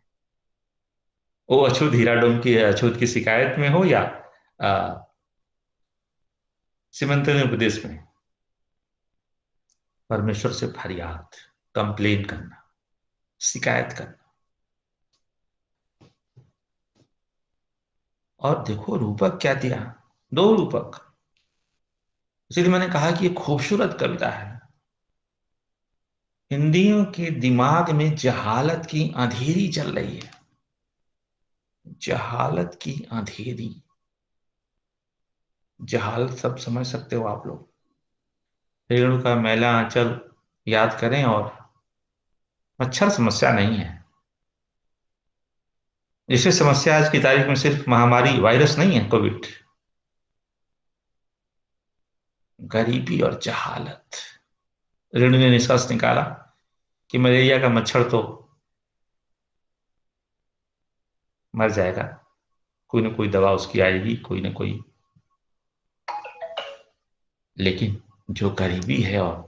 वो अछूत हीरा डोम की, अछूत की शिकायत में हो, या सिमंतन उपदेश में, परमेश्वर से फरियाद, कंप्लेन करना, शिकायत करना। और देखो रूपक क्या दिया, दो रूपक। इसलिए मैंने कहा कि ये खूबसूरत कविता है। हिंदियों के दिमाग में जहालत की अंधेरी चल रही है, जहालत की अंधेरी। जहालत सब समझ सकते हो आप लोग। रेणु का मैला आंचल याद करें, और मच्छर समस्या नहीं है। जिससे समस्या आज की तारीख में सिर्फ महामारी वायरस नहीं है, कोविड, गरीबी और जहालत। रेणु ने निष्कर्ष निकाला कि मलेरिया का मच्छर तो मर जाएगा, कोई ना कोई दवा उसकी आएगी, कोई ना कोई, लेकिन जो गरीबी है और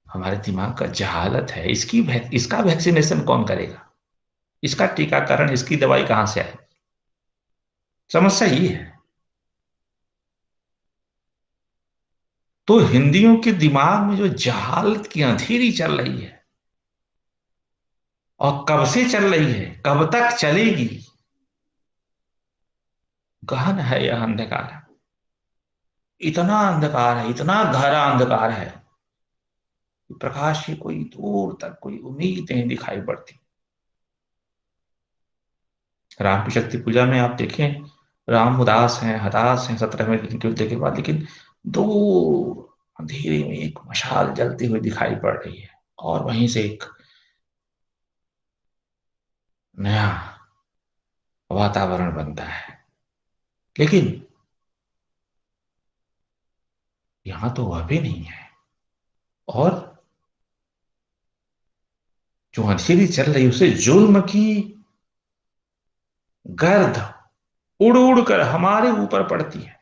हमारे दिमाग का जहालत है, इसका वैक्सीनेशन कौन करेगा, इसका टीकाकरण, इसकी दवाई कहां से आएगी? समस्या ये है। तो हिंदियों के दिमाग में जो जहालत की अंधेरी चल रही है, और कब से चल रही है, कब तक चलेगी, गहन है यह अंधकार। इतना अंधकार है, इतना गहरा अंधकार है कि प्रकाश की कोई दूर तक कोई उम्मीद नहीं दिखाई पड़ती। राम की शक्ति पूजा में आप देखें, राम उदास हैं, हताश हैं 17वें दिन के युद्ध के बाद, लेकिन दूर अंधेरे में एक मशाल जलती हुई दिखाई पड़ रही है, और वहीं से एक नया वातावरण बनता है। लेकिन यहां तो वह भी नहीं है, और जो अंधेरी चल रही है उसे जुल्म की गर्द उड़ उड़ कर हमारे ऊपर पड़ती है।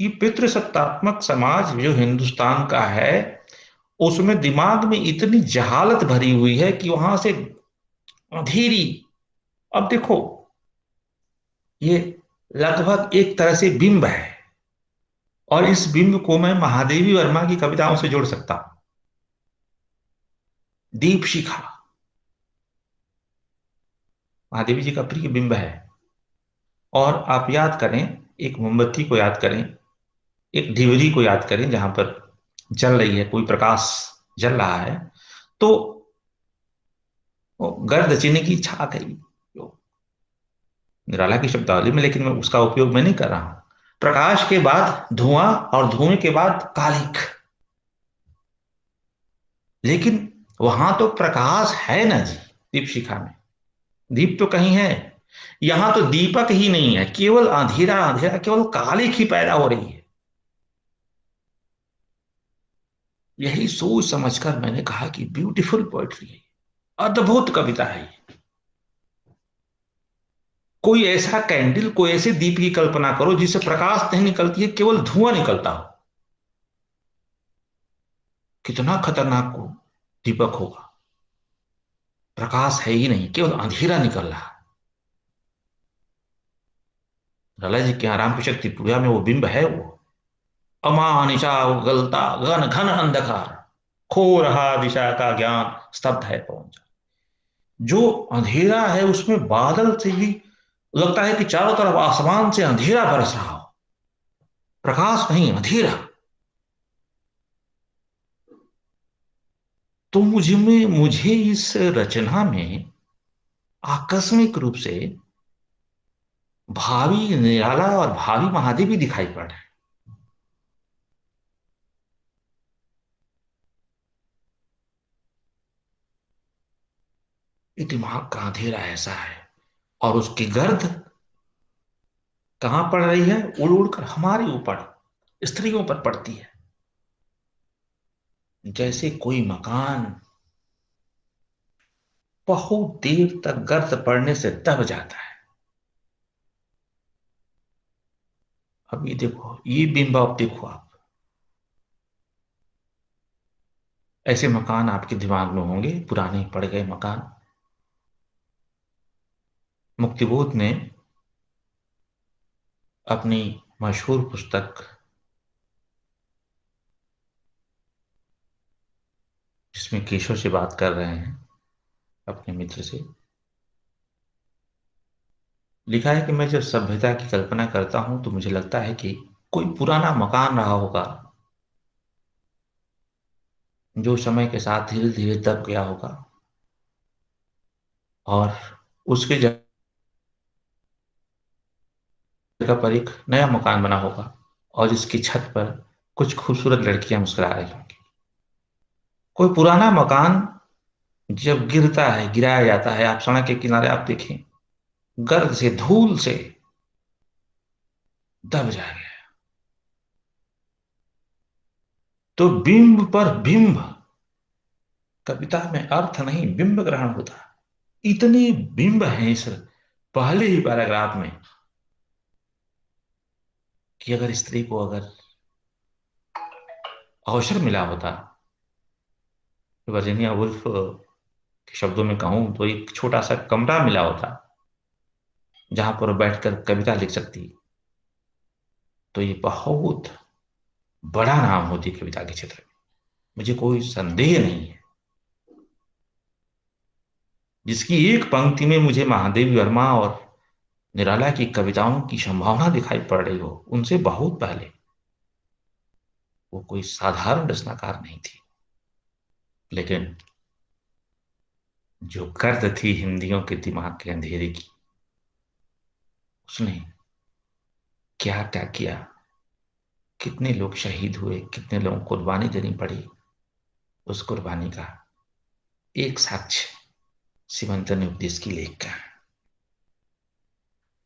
ये पितृसत्तात्मक समाज जो हिंदुस्तान का है, उसमें दिमाग में इतनी जहालत भरी हुई है कि वहां से अंधेरी। अब देखो, ये लगभग एक तरह से बिंब है, और इस बिंब को मैं महादेवी वर्मा की कविताओं से जोड़ सकता हूं। दीप शिखा महादेवी जी का प्रिय बिंब है। और आप याद करें, एक मोमबत्ती को याद करें, एक डिबरी को याद करें, जहां पर जल रही है, कोई प्रकाश जल रहा है, तो वो गर्द चिन्ह की छा गई, जो निराला की शब्दावली में, लेकिन मैं उसका उपयोग मैं नहीं कर रहा हूं। प्रकाश के बाद धुआं, और धुएं के बाद कालिक। लेकिन वहां तो प्रकाश है ना जी, दीप शिखा में। दीप तो कहीं है। यहां तो दीपक ही नहीं है, केवल अंधेरा अंधेरा, केवल कालिक ही पैदा हो रही है। यही सोच समझकर मैंने कहा कि ब्यूटीफुल पोएट्री है, अद्भुत कविता है ये। कोई ऐसा कैंडल, कोई ऐसे दीप की कल्पना करो जिससे प्रकाश नहीं निकलती है, केवल धुआं निकलता हो। कितना खतरनाक को दीपक होगा। प्रकाश है ही नहीं, केवल अंधेरा निकल रहा है। लाला जी के यहाँ राम की शक्ति पूजा में वो बिंब है वो। अमानिशा गलता घन घन अंधकार, खो रहा दिशा का ज्ञान, स्तब्ध है पवन। जो अंधेरा है उसमें बादल से भी लगता है कि चारों तरफ आसमान से अंधेरा बरस रहा हो, प्रकाश नहीं, अंधेरा। तो मुझे इस रचना में आकस्मिक रूप से भावी निराला और भावी महादेव भी दिखाई पड़ रहे हैं। ये दिमाग का अंधेरा ऐसा है। और उसकी गर्द कहां पड़ रही है? उड़ उड़ कर हमारे ऊपर, स्त्रियों पर पड़ती है। जैसे कोई मकान बहुत देर तक गर्द पड़ने से दब जाता है। अब ये देखो, ये बिंब आप देखो आप। ऐसे मकान आपके दिमाग में होंगे, पुराने पड़ गए मकान। मुक्तिबोध ने अपनी मशहूर पुस्तक, जिसमें केशव से बात कर रहे हैं अपने मित्र से, लिखा है कि मैं जब सभ्यता की कल्पना करता हूं तो मुझे लगता है कि कोई पुराना मकान रहा होगा जो समय के साथ धीरे धीरे दब गया होगा, और उसके जगह पर एक नया मकान बना होगा, और इसकी छत पर कुछ खूबसूरत लड़कियां मुस्कुरा रही होंगी। कोई पुराना मकान जब गिरता है, गिराया जाता है, आप सड़क के किनारे आप देखें, गर्द से, धूल से दब जाएगा। तो बिंब पर बिंब, कविता में अर्थ नहीं बिंब ग्रहण होता। इतने बिंब हैं इस पहले ही पैराग्राफ में कि अगर स्त्री को अगर अवसर मिला होता, वर्जीनिया वुल्फ के शब्दों में कहूं तो एक छोटा सा कमरा मिला होता जहां पर वो बैठकर कविता लिख सकती, तो ये बहुत बड़ा नाम होती कविता के क्षेत्र में। मुझे कोई संदेह नहीं है। जिसकी एक पंक्ति में मुझे महादेवी वर्मा और निराला की कविताओं की संभावना दिखाई पड़ रही हो, उनसे बहुत पहले वो कोई साधारण रचनाकार नहीं थी। लेकिन जो गर्द थी हिंदियों के दिमाग के अंधेरे की, उसने क्या क्या किया, कितने लोग शहीद हुए, कितने लोगों को कुर्बानी देनी पड़ी, उस कुर्बानी का एक साक्ष्य सिमंदर ने उपदेश की लेख का।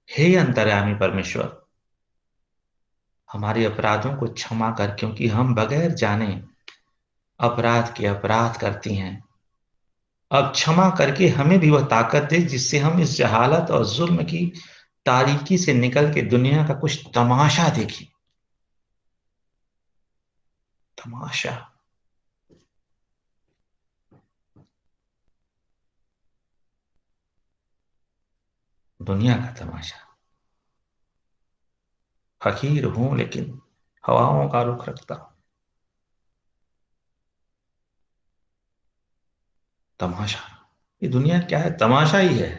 हे अंतर्यामी परमेश्वर, हमारे अपराधों को क्षमा कर, क्योंकि हम बगैर जाने अपराध के अपराध करती हैं। अब क्षमा करके हमें भी वह ताकत दे जिससे हम इस जहालत और जुल्म की तारीकी से निकल के दुनिया का कुछ तमाशा देखें। तमाशा, दुनिया का तमाशा। फकीर हूं लेकिन हवाओं का रुख रखता हूं। तमाशा, ये दुनिया क्या है? तमाशा ही है।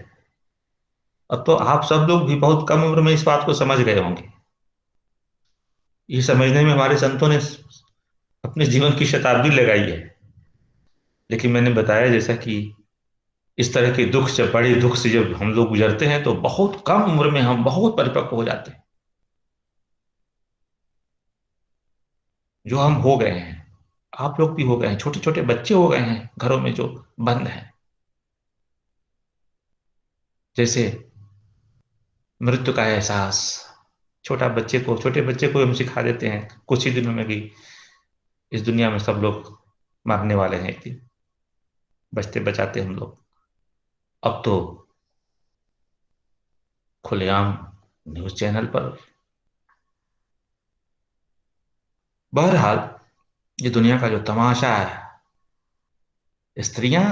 अब तो आप सब लोग भी बहुत कम उम्र में इस बात को समझ गए होंगे। ये समझने में हमारे संतों ने अपने जीवन की शताब्दी लगाई है। लेकिन मैंने बताया जैसा कि इस तरह के दुख से, बड़े दुख से जब हम लोग गुजरते हैं तो बहुत कम उम्र में हम बहुत परिपक्व हो जाते हैं, जो हम हो गए हैं। आप लोग भी हो गए हैं, छोटे छोटे बच्चे हो गए हैं घरों में जो बंद हैं। जैसे मृत्यु का एहसास, छोटे बच्चे को हम सिखा देते हैं कुछ ही दिनों में कि इस दुनिया में सब लोग मरने वाले हैं एक दिन, बचते बचाते हम लोग। अब तो खुलेआम न्यूज चैनल पर। बहरहाल, ये दुनिया का जो तमाशा है, स्त्रियां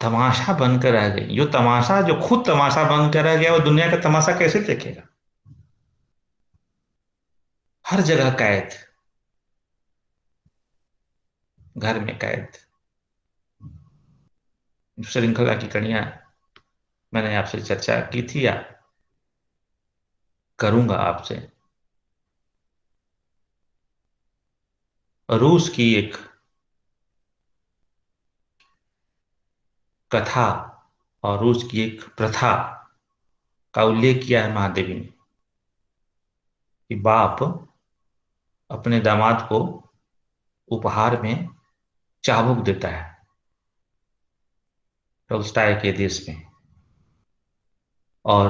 तमाशा बनकर रह गई। जो खुद तमाशा बनकर रह गया, वो दुनिया का तमाशा कैसे देखेगा? हर जगह कैद, घर में कैद। श्रृंखला की कड़ियां मैंने आपसे चर्चा की थी या करूंगा आपसे। रूस की एक कथा और रूस की एक प्रथा का उल्लेख किया है महादेवी ने, कि बाप अपने दामाद को उपहार में चाबुक देता है टोल्स्टाय के देश में, और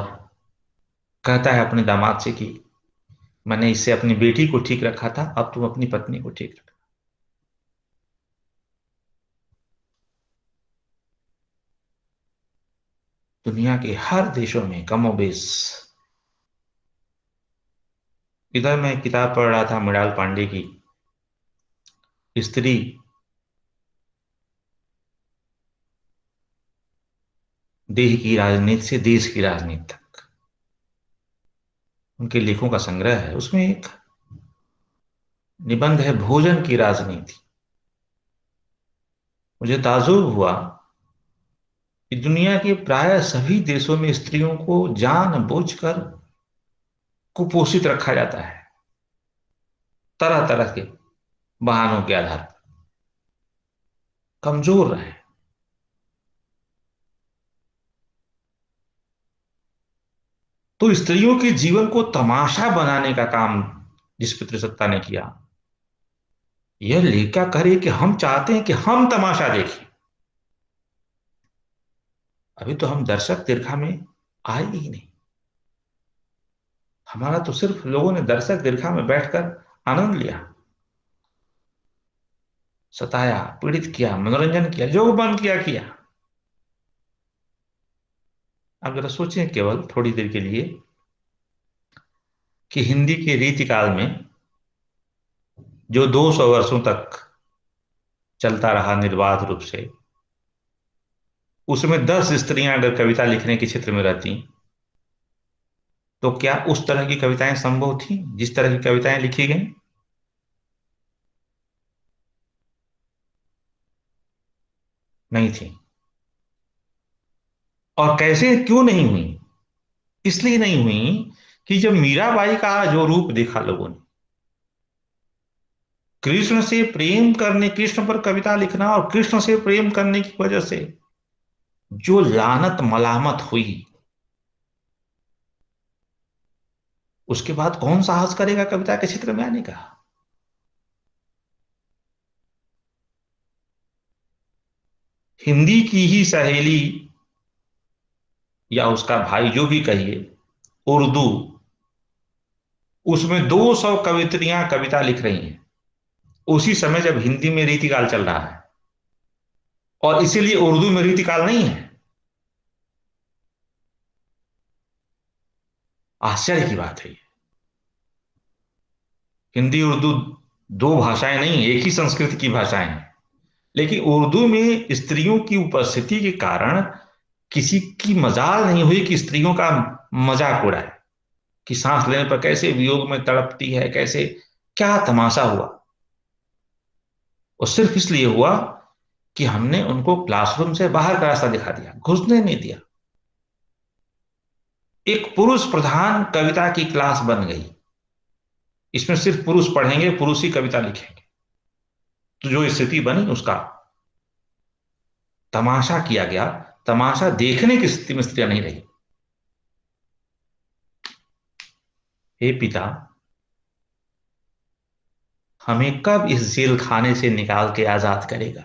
कहता है अपने दामाद से कि मैंने इससे अपनी बेटी को ठीक रखा था, अब तुम अपनी पत्नी को ठीक रखो। दुनिया के हर देशों में कमोबेश। इधर मैं एक किताब पढ़ रहा था मृणाल पांडे की, स्त्री देह की राजनीति से देश की राजनीति तक, उनके लेखों का संग्रह है। उसमें एक निबंध है भोजन की राजनीति। मुझे ताज्जुब हुआ कि दुनिया के प्राय सभी देशों में स्त्रियों को जानबूझकर कुपोषित रखा जाता है, तरह तरह के बहानों के आधार पर, कमजोर रहे। तो स्त्रियों के जीवन को तमाशा बनाने का काम जिस पितृसत्ता ने किया, यह लेखा करे कि हम चाहते हैं कि हम तमाशा देखें। अभी तो हम दर्शक दीर्घा में आए ही नहीं। हमारा तो सिर्फ लोगों ने दर्शक दीर्घा में बैठकर आनंद लिया, सताया, पीड़ित किया, मनोरंजन किया, जो मन किया किया। अब जरा सोचें केवल थोड़ी देर के लिए कि हिंदी के रीतिकाल में जो 200 वर्षों तक चलता रहा निर्बाध रूप से, उसमें 10 स्त्रियां अगर कविता लिखने के क्षेत्र में रहती, तो क्या उस तरह की कविताएं संभव थी जिस तरह की कविताएं लिखी गई? नहीं थी। और कैसे, क्यों नहीं हुई? इसलिए नहीं हुई कि जब मीराबाई का जो रूप देखा लोगों ने, कृष्ण से प्रेम करने, कृष्ण पर कविता लिखना और कृष्ण से प्रेम करने की वजह से जो लानत मलामत हुई, उसके बाद कौन साहस करेगा कविता के क्षेत्र में आने का? हिंदी की ही सहेली या उसका भाई जो भी कहिए, उर्दू, उसमें 200 कवित्रियां कविता लिख रही हैं उसी समय जब हिंदी में रीतिकाल चल रहा है, और इसीलिए उर्दू में रीतिकाल नहीं है। आश्चर्य की बात है ये। हिंदी उर्दू दो भाषाएं नहीं, एक ही संस्कृत की भाषाएं हैं, लेकिन उर्दू में स्त्रियों की उपस्थिति के कारण किसी की मजाल नहीं हुई कि स्त्रियों का मजाक उड़ाए, कि सांस लेने पर कैसे वियोग में तड़पती है, कैसे, क्या तमाशा हुआ। और सिर्फ इसलिए हुआ कि हमने उनको क्लासरूम से बाहर का रास्ता दिखा दिया, घुसने नहीं दिया। एक पुरुष प्रधान कविता की क्लास बन गई, इसमें सिर्फ पुरुष पढ़ेंगे, पुरुष ही कविता लिखेंगे। तो जो स्थिति बनी, उसका तमाशा किया गया। तमाशा देखने की स्थिति में स्त्रियां नहीं रही। हे पिता, हमें कब इस जेल खाने से निकाल के आजाद करेगा?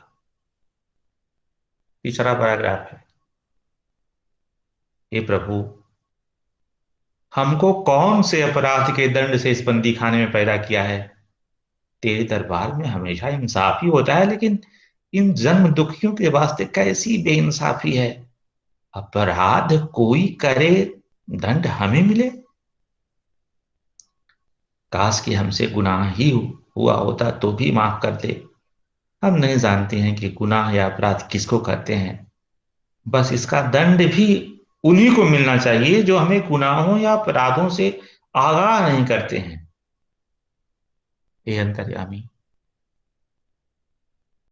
तीसरा पैराग्राफ है। हे प्रभु, हमको कौन से अपराध के दंड से इस बंदी खाने में पैदा किया है? तेरे दरबार में हमेशा इंसाफ ही होता है, लेकिन इन जन्म दुखियों के वास्ते कैसी बेइंसाफी है। अपराध कोई करे, दंड हमें मिले। काश कि हमसे गुनाह ही हुआ होता तो भी माफ कर दे। हम नहीं जानते हैं कि गुनाह या अपराध किसको कहते हैं। बस इसका दंड भी उन्हीं को मिलना चाहिए जो हमें गुनाहों या अपराधों से आगाह नहीं करते हैं। हे अंतर्यामी,